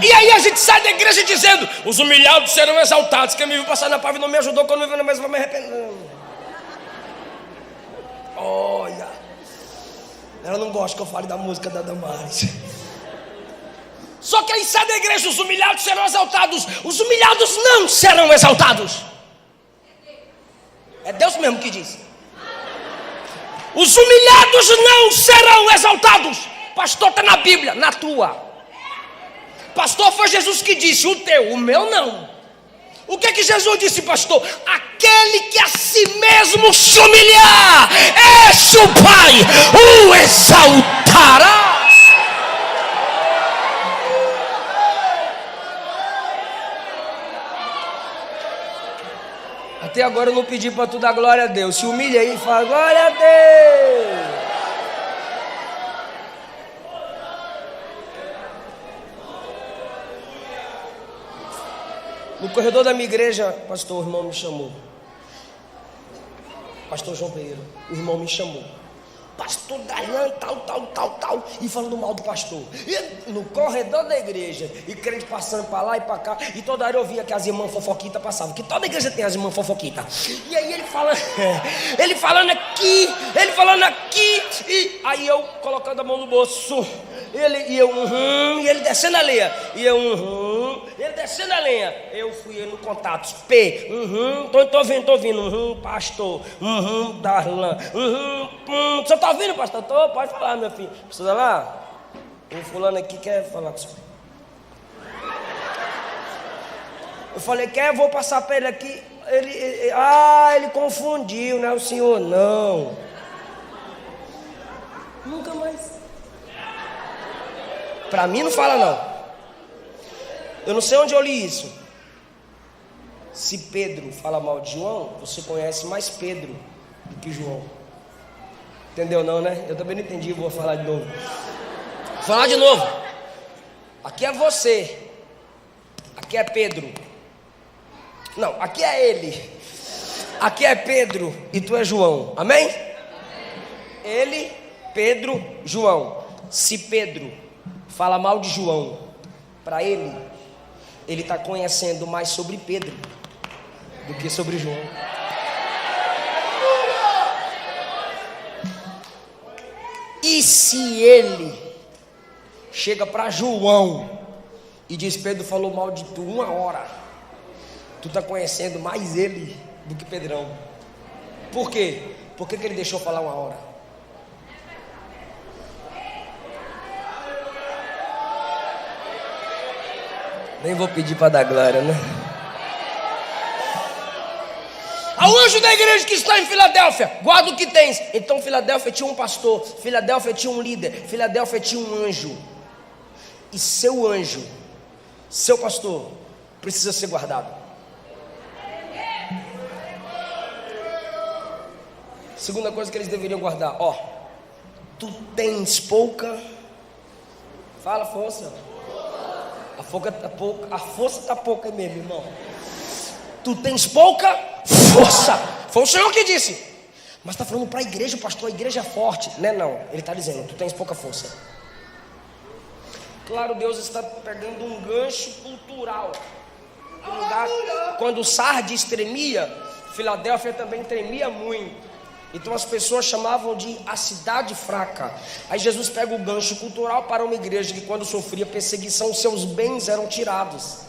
E aí a gente sai da igreja dizendo: os humilhados serão exaltados. Quem me viu passar na pave não me ajudou, quando me viu na mesa vai me arrepender. Olha, ela não gosta que eu fale da música da Damares. Só que aí sai da igreja: os humilhados serão exaltados. Os humilhados não serão exaltados. É Deus mesmo que diz. Os humilhados não serão exaltados. Pastor, está na Bíblia, na tua. Pastor, foi Jesus que disse: o teu, o meu não. O que Jesus disse, pastor? Aquele que a si mesmo se humilhar, esse o Pai o exaltará. Até agora eu não pedi para tu dar glória a Deus. Se humilha aí e fala: glória a Deus. No corredor da minha igreja, pastor, o irmão me chamou. Pastor João Pereira, o irmão me chamou. Pastor Darlan, tal, e falando mal do pastor. E no corredor da igreja, e crente passando para lá e para cá, e toda hora eu via que as irmãs fofoquitas passavam, que toda igreja tem as irmãs fofoquitas. E aí ele falando aqui, e aí eu colocando a mão no bolso, e ele descendo a lenha, ele descendo a lenha, eu fui no contato, tô ouvindo, pastor, Darlan, você tá ouvindo, pastor? Tô, pode falar, meu filho. Precisa lá? O fulano aqui quer falar com o senhor. Eu falei: quer? Eu vou passar para ele aqui. Ele confundiu, não é o senhor, não. Nunca mais. Para mim não fala, não. Eu não sei onde eu li isso. Se Pedro fala mal de João, você conhece mais Pedro do que João. Entendeu não, né? Eu também não entendi, vou falar de novo. Vou falar de novo. Aqui é você. Aqui é Pedro. Não, aqui é ele. Aqui é Pedro e tu é João. Amém? Ele, Pedro, João. Se Pedro fala mal de João, para ele está conhecendo mais sobre Pedro do que sobre João. E se ele chega para João e diz: Pedro falou mal de tu 1 hora, tu está conhecendo mais ele do que Pedrão. Por quê? Por que ele deixou falar 1 hora? Nem vou pedir para dar glória, né? Ao anjo da igreja que está em Filadélfia, guarda o que tens. Então Filadélfia tinha um pastor, Filadélfia tinha um líder, Filadélfia tinha um anjo. E seu anjo, seu pastor, precisa ser guardado. Segunda coisa que eles deveriam guardar: tu tens pouca. Fala, força. A força está pouca mesmo, irmão. Tu tens pouca força. Foi o Senhor que disse. Mas está falando para a igreja, pastor, a igreja é forte. Não, ele está dizendo, tu tens pouca força. Claro, Deus está pegando um gancho cultural. Quando Sardes tremia, Filadélfia também tremia muito. Então as pessoas chamavam de a cidade fraca. Aí Jesus pega o gancho cultural para uma igreja que quando sofria perseguição, seus bens eram tirados.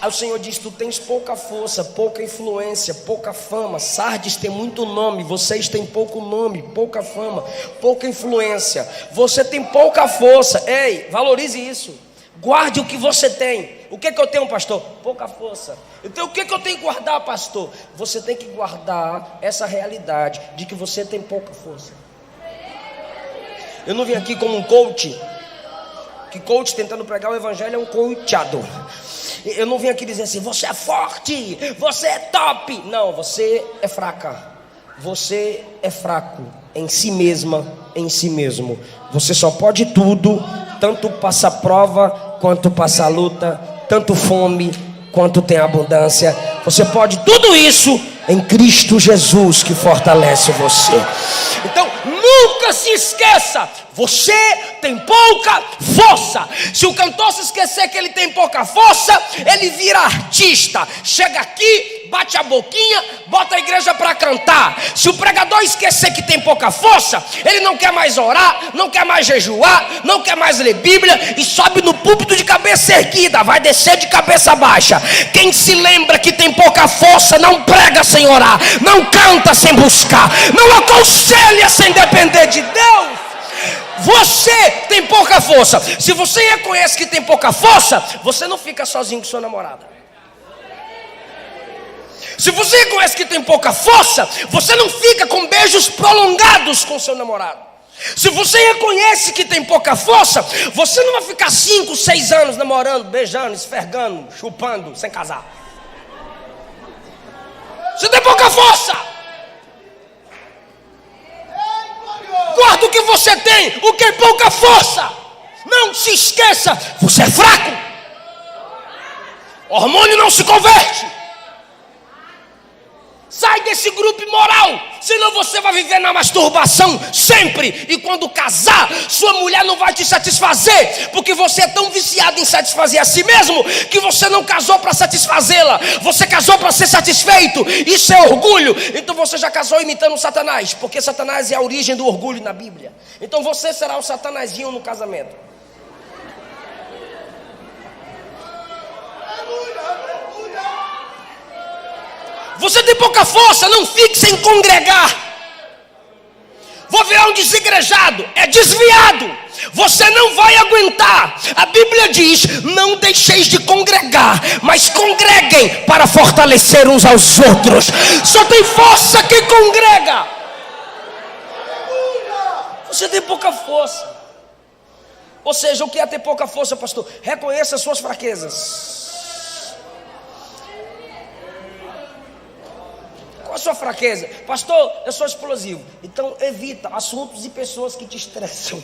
Aí o Senhor diz, tu tens pouca força, pouca influência, pouca fama. Sardes tem muito nome, vocês têm pouco nome, pouca fama, pouca influência. Você tem pouca força. Ei, valorize isso. Guarde o que você tem. O que eu tenho, pastor? Pouca força. Então o que eu tenho que guardar, pastor? Você tem que guardar essa realidade de que você tem pouca força. Eu não vim aqui como um coach, que coach tentando pregar o evangelho é um coachado. Eu não vim aqui dizer assim, você é forte, você é top. Não, você é fraca. Você é fraco em si mesma, em si mesmo. Você só pode tudo, tanto passar prova, quanto passar luta, tanto fome, quanto tem abundância. Você pode tudo isso em Cristo Jesus que fortalece você. Então, nunca se esqueça, você tem pouca força. Se o cantor se esquecer que ele tem pouca força, ele vira artista. Chega aqui, bate a boquinha, bota a igreja para cantar. Se o pregador esquecer que tem pouca força, ele não quer mais orar, não quer mais jejuar, não quer mais ler Bíblia e sobe no púlpito de cabeça erguida, vai descer de cabeça baixa. Quem se lembra que tem pouca força, não prega sem orar, não canta sem buscar, não aconselha sem depender de Deus. Você tem pouca força. Se você reconhece que tem pouca força, você não fica sozinho com sua namorada. Se você reconhece que tem pouca força, você não fica com beijos prolongados com seu namorado. Se você reconhece que tem pouca força, você não vai ficar 5, 6 anos namorando, beijando, esfregando, chupando, sem casar. Você tem pouca força. Guarda o que você tem, o que é pouca força. Não se esqueça, você é fraco. Hormônio não se converte. Sai desse grupo imoral, senão você vai viver na masturbação sempre. E quando casar, sua mulher não vai te satisfazer, porque você é tão viciado em satisfazer a si mesmo, que você não casou para satisfazê-la, você casou para ser satisfeito. Isso é orgulho. Então você já casou imitando Satanás, porque Satanás é a origem do orgulho na Bíblia. Então você será o Satanazinho no casamento. Você tem pouca força, não fique sem congregar. Vou virar um desigrejado, é desviado. Você não vai aguentar. A Bíblia diz, não deixeis de congregar, mas congreguem para fortalecer uns aos outros. Só tem força quem congrega. Você tem pouca força. Ou seja, o que é ter pouca força, pastor? Reconheça as suas fraquezas. Qual a sua fraqueza? Pastor, eu sou explosivo. Então evita assuntos e pessoas que te estressam.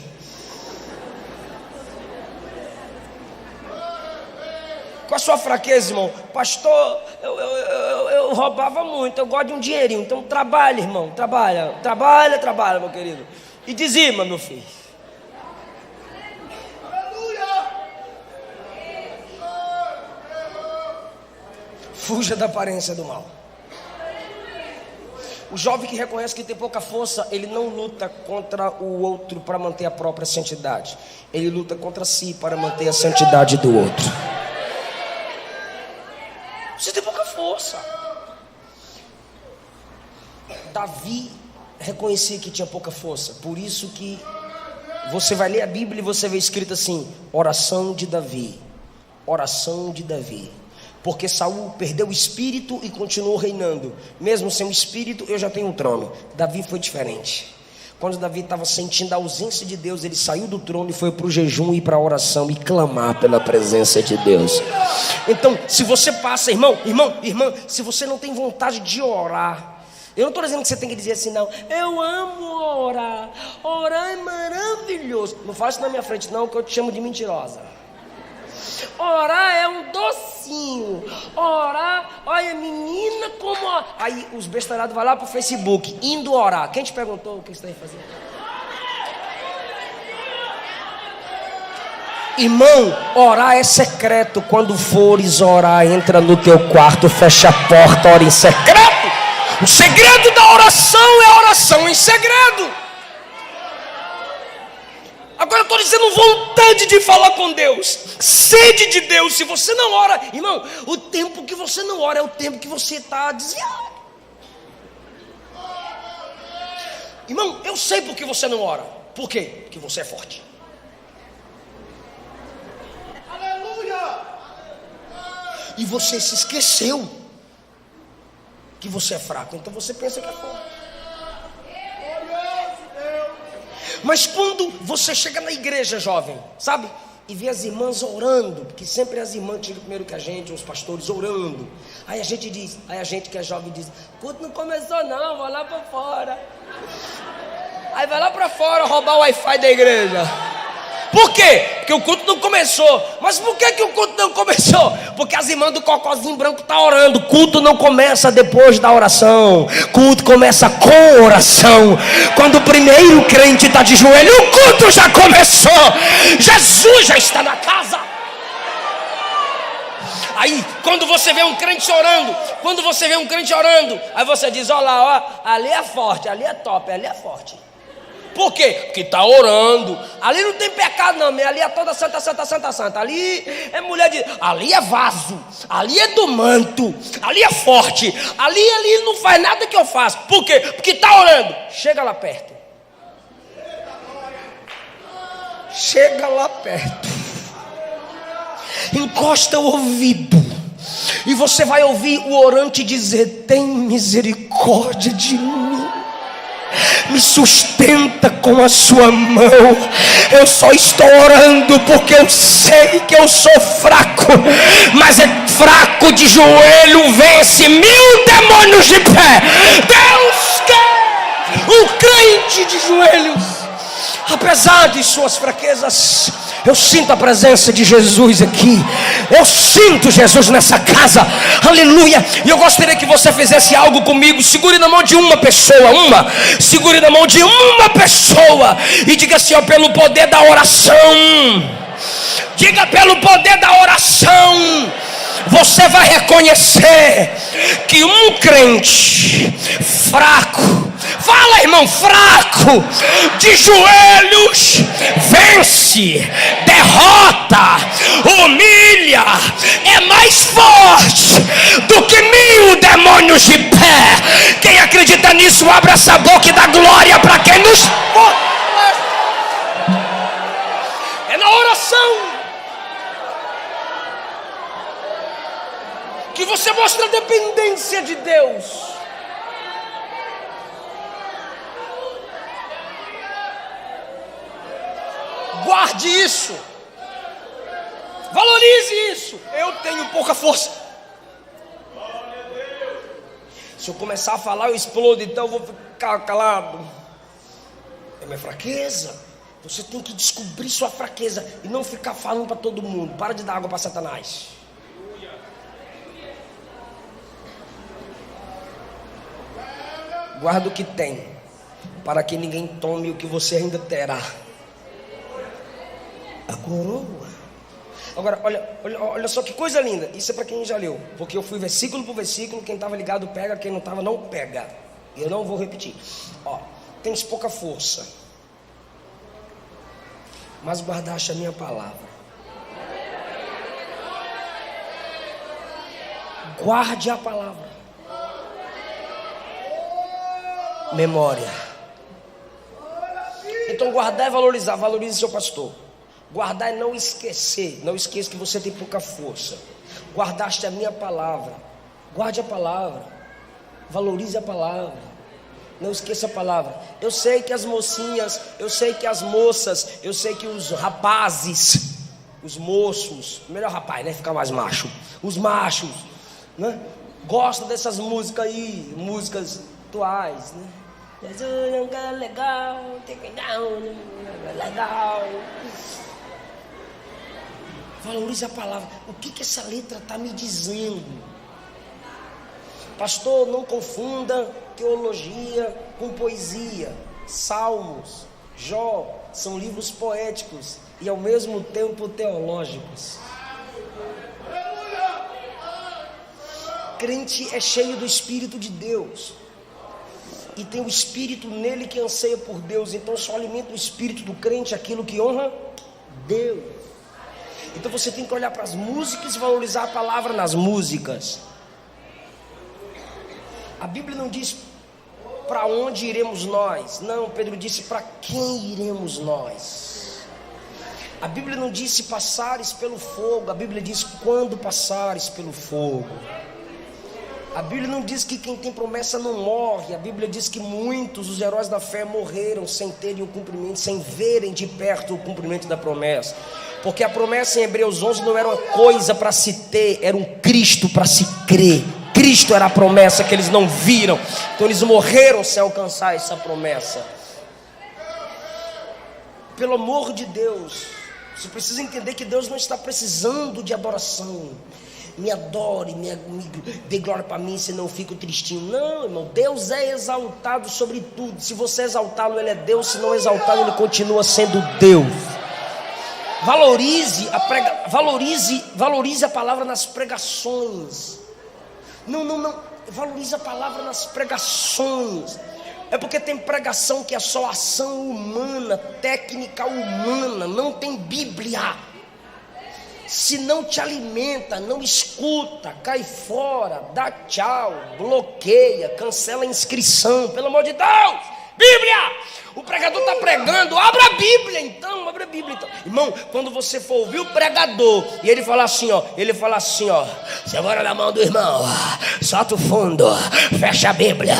Qual a sua fraqueza, irmão? Pastor, eu roubava muito, eu gosto de um dinheirinho. Então trabalha, irmão, trabalha, meu querido. E dizima, meu filho. Fuja da aparência do mal. O jovem que reconhece que tem pouca força, ele não luta contra o outro para manter a própria santidade. Ele luta contra si para manter a santidade do outro. Você tem pouca força. Davi reconhecia que tinha pouca força. Por isso que você vai ler a Bíblia e você vê escrito assim: oração de Davi. Oração de Davi. Porque Saul perdeu o espírito e continuou reinando. Mesmo sem o espírito, eu já tenho um trono. Davi foi diferente. Quando Davi estava sentindo a ausência de Deus, ele saiu do trono e foi para o jejum e para a oração e clamar pela presença de Deus. Então, se você passa, irmã, se você não tem vontade de orar, eu não estou dizendo que você tem que dizer assim, não, eu amo orar, orar é maravilhoso. Não fala isso na minha frente não, que eu te chamo de mentirosa. Orar é um docinho. Orar, olha, menina, como... Aí os bestarados vão lá pro Facebook, indo orar. Quem te perguntou o que você está fazendo? Irmão, orar é secreto. Quando fores orar, entra no teu quarto, fecha a porta, ora em secreto. O segredo da oração é a oração em segredo. Agora eu estou dizendo vontade de falar com Deus, sede de Deus. Se você não ora, irmão, o tempo que você não ora é o tempo que você está desviado. Irmão, eu sei por que você não ora. Por quê? Porque você é forte. Aleluia! E você se esqueceu que você é fraco, então você pensa que é forte. Mas quando você chega na igreja, jovem, sabe? E vê as irmãs orando, porque sempre as irmãs chegam primeiro que a gente, os pastores orando. Aí a gente diz, aí a gente que é jovem diz, o culto não começou não, vou lá para fora. Aí vai lá para fora roubar o Wi-Fi da igreja. Por quê? Porque o culto não começou. Mas por que o culto não começou? Porque as irmãs do cocôzinho branco estão orando. Culto não começa depois da oração. Culto começa com oração. Quando o primeiro crente está de joelho, o culto já começou. Jesus já está na casa. Aí, quando você vê um crente orando, aí você diz, olha lá, ó, ali é forte, ali é top, ali é forte. Por quê? Porque está orando. Ali não tem pecado não, ali é toda santa, santa, santa, santa. Ali é mulher de... Ali é vaso. Ali é do manto. Ali é forte. Ali não faz nada que eu faço. Por quê? Porque está orando. Chega lá perto. Chega lá perto. Encosta o ouvido. E você vai ouvir o orante dizer, tem misericórdia de mim. Me sustenta com a sua mão. Eu só estou orando porque eu sei que eu sou fraco. Mas é fraco de joelho vence 1000 demônios de pé. Deus quer um crente de joelhos. Apesar de suas fraquezas, eu sinto a presença de Jesus aqui. Eu sinto Jesus nessa casa. Aleluia. E eu gostaria que você fizesse algo comigo. Segure na mão de uma pessoa. Segure na mão de uma pessoa. E diga assim, ó, pelo poder da oração. Diga, pelo poder da oração. Você vai reconhecer que um crente fraco, fala, irmão, fraco, de joelhos, vence, derrota, humilha, é mais forte do que 1000 demônios de pé. Quem acredita nisso, abre essa boca e dá glória para quem nos fortalece. É na oração que você mostra a dependência de Deus. Guarde isso. Valorize isso. Eu tenho pouca força. Se eu começar a falar, eu explodo, então eu vou ficar calado. É minha fraqueza. Você tem que descobrir sua fraqueza e não ficar falando para todo mundo. Para de dar água para Satanás. Guarda o que tem, para que ninguém tome o que você ainda terá. A coroa. Agora, olha só que coisa linda. Isso é para quem já leu, porque eu fui versículo por versículo. Quem estava ligado pega, quem não estava não pega. Eu não vou repetir. Ó, tens pouca força, mas guardaste a minha palavra. Guarde a palavra. Memória. Então guardar é valorizar. Valorize seu pastor. Guardar é não esquecer. Não esqueça que você tem pouca força. Guardaste a minha palavra. Guarde a palavra. Valorize a palavra. Não esqueça a palavra. Eu sei que as mocinhas, eu sei que as moças, eu sei que os rapazes, os moços, melhor rapaz, né? Ficar mais macho. Os machos, né? Gostam dessas músicas aí, músicas atuais, né? Jesus é legal, legal. Valorize a palavra. O que essa letra está me dizendo? Pastor, não confunda teologia com poesia. Salmos, Jó, são livros poéticos e ao mesmo tempo teológicos. Crente é cheio do Espírito de Deus e tem o Espírito nele que anseia por Deus. Então só alimenta o Espírito do crente aquilo que honra Deus. Então você tem que olhar para as músicas e valorizar a palavra nas músicas. A Bíblia não diz para onde iremos nós. Não, Pedro disse para quem iremos nós. A Bíblia não disse passares pelo fogo. A Bíblia diz quando passares pelo fogo. A Bíblia não diz que quem tem promessa não morre. A Bíblia diz que muitos dos heróis da fé morreram sem terem o cumprimento, sem verem de perto o cumprimento da promessa. Porque a promessa em Hebreus 11 não era uma coisa para se ter, era um Cristo para se crer. Cristo era a promessa que eles não viram. Então eles morreram sem alcançar essa promessa. Pelo amor de Deus, você precisa entender que Deus não está precisando de adoração. Me adore, me dê glória para mim, senão eu fico tristinho. Não, irmão, Deus é exaltado sobre tudo. Se você exaltá-lo, Ele é Deus. Se não exaltá-lo, Ele continua sendo Deus. Valorize a palavra nas pregações. Não, valorize a palavra nas pregações. É porque tem pregação que é só ação humana, técnica humana, não tem Bíblia. Se não te alimenta, não escuta, cai fora, dá tchau, bloqueia, cancela a inscrição, pelo amor de Deus. Bíblia! O pregador está pregando, abra a Bíblia então, abre a Bíblia então. Irmão, quando você for ouvir o pregador e ele fala assim, ó, segura na mão do irmão, solta o fundo, fecha a Bíblia,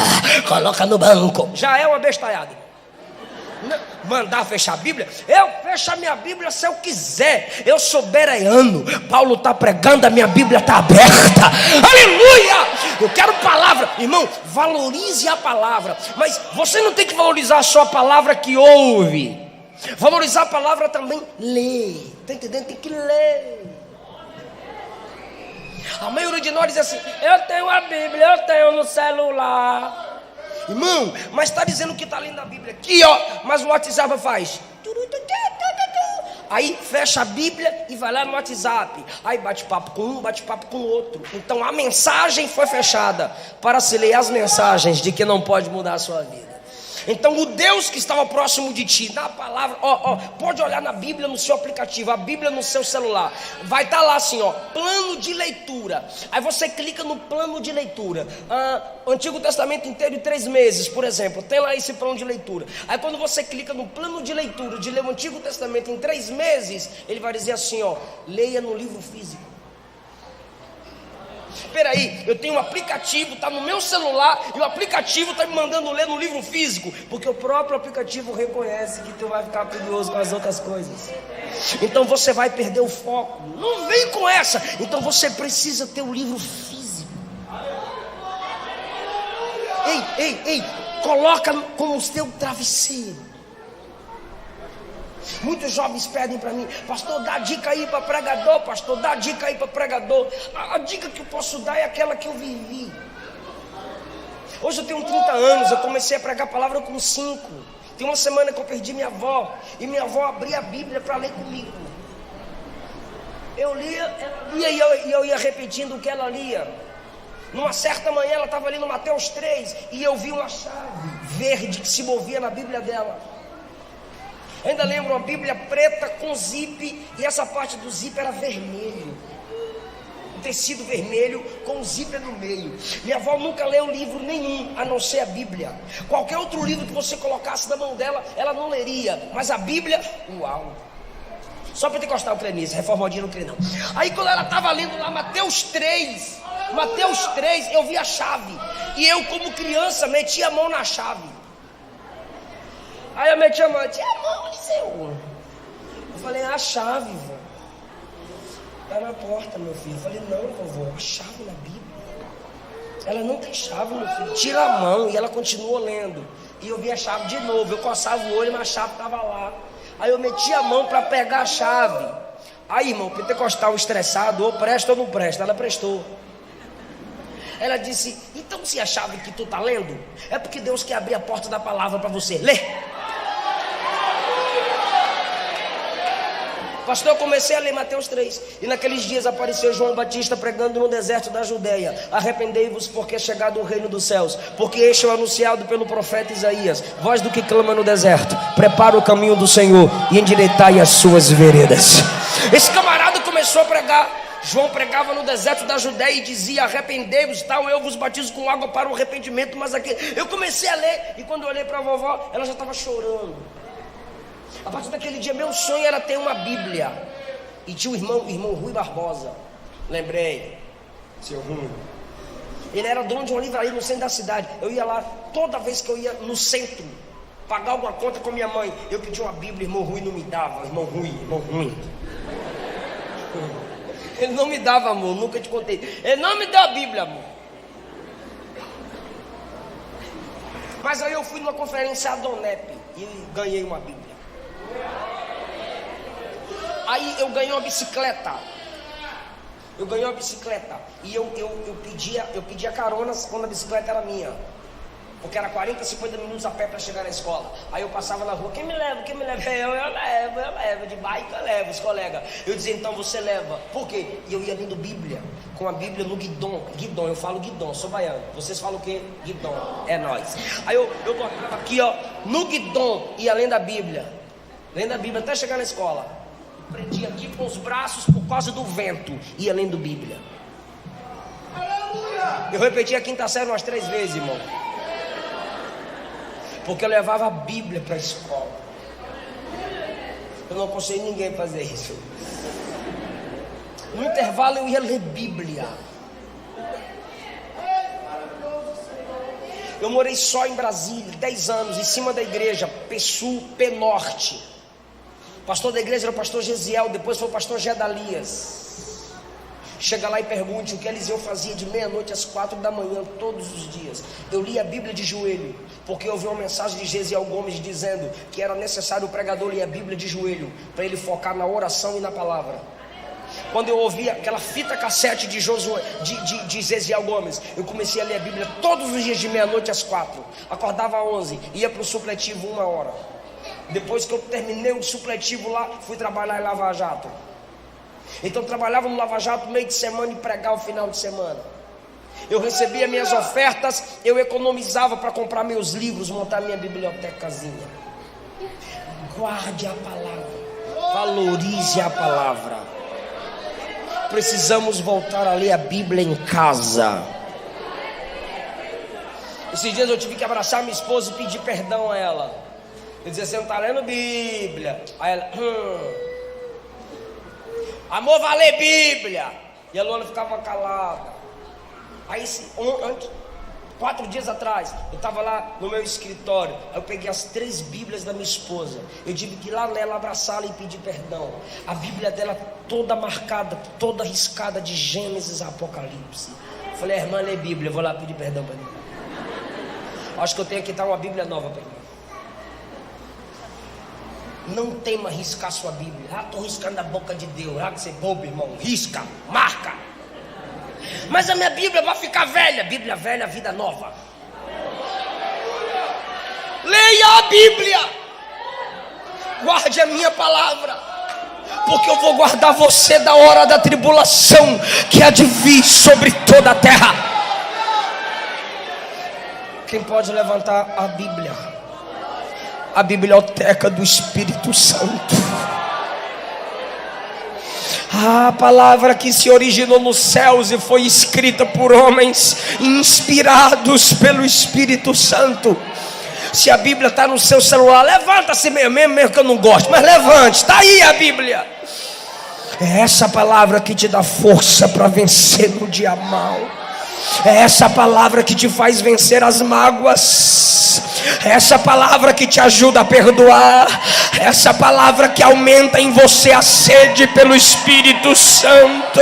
coloca no banco. Já é uma bestalhada. Mandar fechar a Bíblia? Eu fecho a minha Bíblia se eu quiser. Eu sou bereano. Paulo está pregando, a minha Bíblia está aberta. Aleluia! Eu quero palavra. Irmão, valorize a palavra. Mas você não tem que valorizar só a palavra que ouve. Valorizar a palavra também lê. Está entendendo? Tem que ler. A maioria de nós diz assim: eu tenho a Bíblia, eu tenho no celular. Irmão, mas está dizendo que está lendo a Bíblia aqui, ó. Mas o WhatsApp faz. Aí fecha a Bíblia e vai lá no WhatsApp. Aí bate papo com um, bate papo com o outro. Então a mensagem foi fechada para se ler as mensagens de que não pode mudar a sua vida. Então o Deus que estava próximo de ti, na palavra, pode olhar na Bíblia no seu aplicativo, a Bíblia no seu celular, vai estar lá assim, ó, plano de leitura. Aí você clica no plano de leitura, o Antigo Testamento inteiro em 3 meses, por exemplo, tem lá esse plano de leitura. Aí quando você clica no plano de leitura, de ler o Antigo Testamento em 3 meses, ele vai dizer assim, ó, leia no livro físico. Espera aí, eu tenho um aplicativo, está no meu celular, e o aplicativo está me mandando ler no livro físico, porque o próprio aplicativo reconhece que tu vai ficar curioso com as outras coisas. Então você vai perder o foco. Não vem com essa. Então você precisa ter o livro físico. Ei, coloca como o teu travesseiro. Muitos jovens pedem para mim: pastor, dá dica aí para pregador, pastor, dá dica aí para pregador. A dica que eu posso dar é aquela que eu vivi. Hoje eu tenho 30 anos, eu comecei a pregar a palavra com 5. Tem uma semana que eu perdi minha avó, e minha avó abria a Bíblia para ler comigo. Eu lia e eu ia repetindo o que ela lia. Numa certa manhã ela estava lendo Mateus 3, e eu vi uma chave verde que se movia na Bíblia dela. Ainda lembro uma Bíblia preta com zip, e essa parte do zip era vermelho, um tecido vermelho com um zíper no meio. Minha avó nunca leu livro nenhum, a não ser a Bíblia. Qualquer outro livro que você colocasse na mão dela, ela não leria, mas a Bíblia, uau. Só pentecostal crê nisso, reformadinho não crê não. Aí quando ela estava lendo lá Mateus 3, eu vi a chave, e eu como criança meti a mão na chave. Aí eu meti a mão, tinha a mão, Eliseu. Eu falei: a chave, vó. Está na porta, meu filho. Eu falei: não, vovó, a chave na Bíblia. Ela não tem chave, meu filho. Tira a mão. E ela continuou lendo. E eu vi a chave de novo. Eu coçava o olho, mas a chave estava lá. Aí eu meti a mão para pegar a chave. Aí, irmão, pentecostal estressado, ou presta ou não presta. Ela prestou. Ela disse: então se achava que tu está lendo? É porque Deus quer abrir a porta da palavra para você. Lê. Pastor, eu comecei a ler Mateus 3. E naqueles dias apareceu João Batista pregando no deserto da Judeia: arrependei-vos, porque é chegado o reino dos céus. Porque este é o anunciado pelo profeta Isaías: voz do que clama no deserto, prepara o caminho do Senhor e endireitai as suas veredas. Esse camarada começou a pregar. João pregava no deserto da Judeia e dizia: arrependei-vos, tal, eu vos batizo com água para o arrependimento. Mas aqui, eu comecei a ler, e quando eu olhei para a vovó, ela já estava chorando. A partir daquele dia, meu sonho era ter uma Bíblia. E tinha o irmão Rui Barbosa. Lembrei, seu Rui. Ele era dono de uma livraria no centro da cidade. Eu ia lá, toda vez que eu ia no centro pagar alguma conta com minha mãe, eu pedia uma Bíblia, irmão Rui não me dava. Irmão Rui. Ele não me dava, amor, nunca te contei. Ele não me deu a Bíblia, amor. Mas aí eu fui numa conferência a Donep e ganhei uma Bíblia. Aí eu ganhei uma bicicleta. E eu pedia caronas quando a bicicleta era minha. Porque era 40, 50 minutos a pé para chegar na escola. Aí eu passava na rua: quem me leva? Eu levo, de bike eu levo, os colegas. Eu dizia: então você leva. Por quê? E eu ia lendo Bíblia, com a Bíblia no guidão, eu falo guidão, sou baiano. Vocês falam o quê? Guidão, é nóis. Aí eu botava aqui, ó, no guidão, ia lendo a Bíblia até chegar na escola. Prendia aqui com os braços por causa do vento, ia lendo Bíblia. Eu repeti a quinta série umas 3 vezes, irmão. Porque eu levava a Bíblia para a escola. Eu não aconselho ninguém a fazer isso. No intervalo eu ia ler Bíblia. Eu morei só em Brasília 10 anos, em cima da igreja P-Sul, P-Norte. O pastor da igreja era o pastor Gesiel, depois foi o pastor Gedalias. Chega lá e pergunte o que Eliseu fazia de meia-noite às 4 da manhã todos os dias. Eu li a Bíblia de joelho, porque eu ouvi uma mensagem de Gesiel Gomes dizendo que era necessário o pregador ler a Bíblia de joelho, para ele focar na oração e na palavra. Quando eu ouvi aquela fita cassete de Gesiel Gomes, eu comecei a ler a Bíblia todos os dias de meia-noite às 4. Acordava às 11, ia para o supletivo 1 hora. Depois que eu terminei o supletivo lá, fui trabalhar em Lava Jato. Então trabalhava no Lava Jato meio de semana e pregava o final de semana. Eu recebia minhas ofertas, eu economizava para comprar meus livros, montar minha bibliotecazinha. Guarde a palavra, valorize a palavra. Precisamos voltar a ler a Bíblia em casa. Esses dias eu tive que abraçar minha esposa e pedir perdão a ela. Eu dizia: você não está lendo Bíblia. Aí ela: amor, vai ler Bíblia. E a Luana ficava calada. Aí 4 dias atrás, eu estava lá no meu escritório. Aí eu peguei as 3 Bíblias da minha esposa. Eu tive que ir lá nela, abraçá-la e pedir perdão. A Bíblia dela toda marcada, toda riscada de Gênesis a Apocalipse. Eu falei: irmã, lê Bíblia, eu vou lá pedir perdão para mim. Acho que eu tenho que dar uma Bíblia nova para mim. Não tema riscar sua Bíblia. Estou riscando a boca de Deus. Que você é bobo, irmão. Risca, marca. Mas a minha Bíblia vai ficar velha. Bíblia velha, vida nova. Leia a Bíblia. Guarde a minha palavra, porque eu vou guardar você da hora da tribulação que há de vir sobre toda a terra. Quem pode levantar a Bíblia? A biblioteca do Espírito Santo. A palavra que se originou nos céus e foi escrita por homens inspirados pelo Espírito Santo. Se a Bíblia está no seu celular, levanta-se mesmo que eu não gosto, mas levante, está aí a Bíblia. É essa palavra que te dá força para vencer no dia mau. É essa palavra que te faz vencer as mágoas. É essa palavra que te ajuda a perdoar. É essa palavra que aumenta em você a sede pelo Espírito Santo.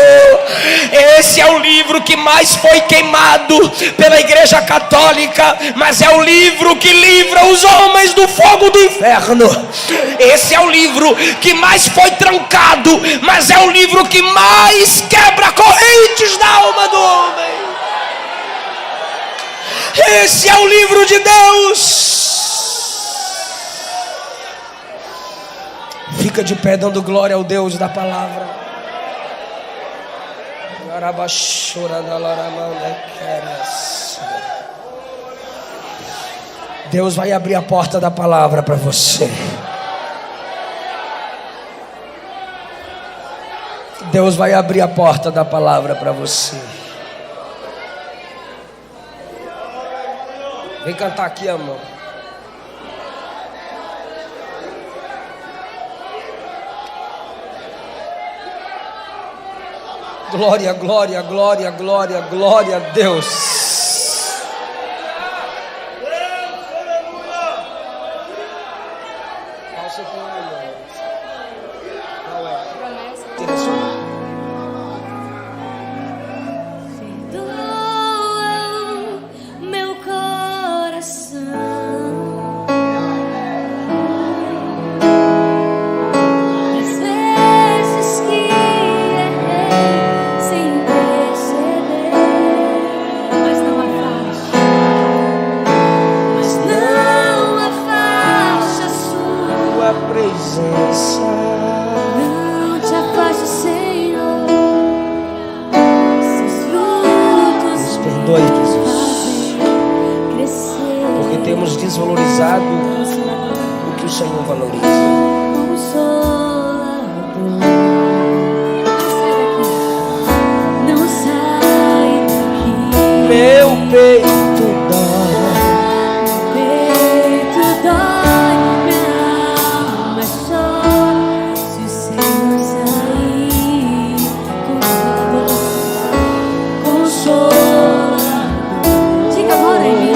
Esse é o livro que mais foi queimado pela Igreja Católica, mas é o livro que livra os homens do fogo do inferno. Esse é o livro que mais foi trancado, mas é o livro que mais quebra correntes da alma do homem. Esse é o livro de Deus. Fica de pé dando glória ao Deus da palavra. Deus vai abrir a porta da palavra para você. Deus vai abrir a porta da palavra para você. Vem cantar aqui, amor. Glória, glória, glória, glória, glória a Deus. Desvalorizado o que o Senhor valoriza. Não sai daqui. Meu peito dói. Peito dói, minha alma chora. Se o Senhor sair, consolador. Diga, mora em mim.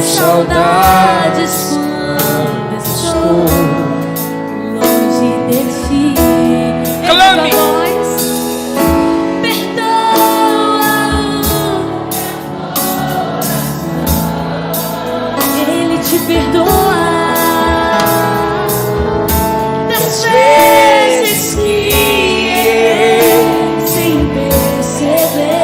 Saudades quando estou longe de ti. Clame. Perdoa. Ele te perdoa das vezes que errei sem perceber.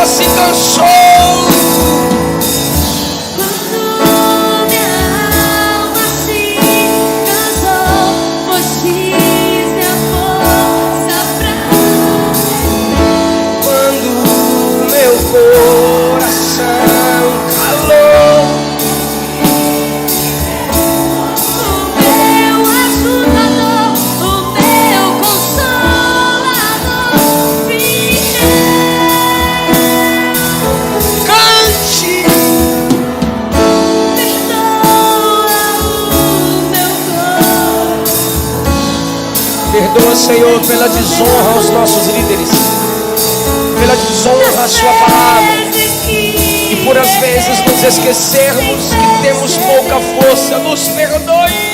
Se cansou. Quando minha alma se cansou, pois a força pra quando meu coração calou, o meu ajudador, o meu consolador perdoa, Senhor, pela desonra aos nossos líderes, pela desonra à sua palavra, e por às vezes nos esquecermos que temos pouca força. Nos perdoe.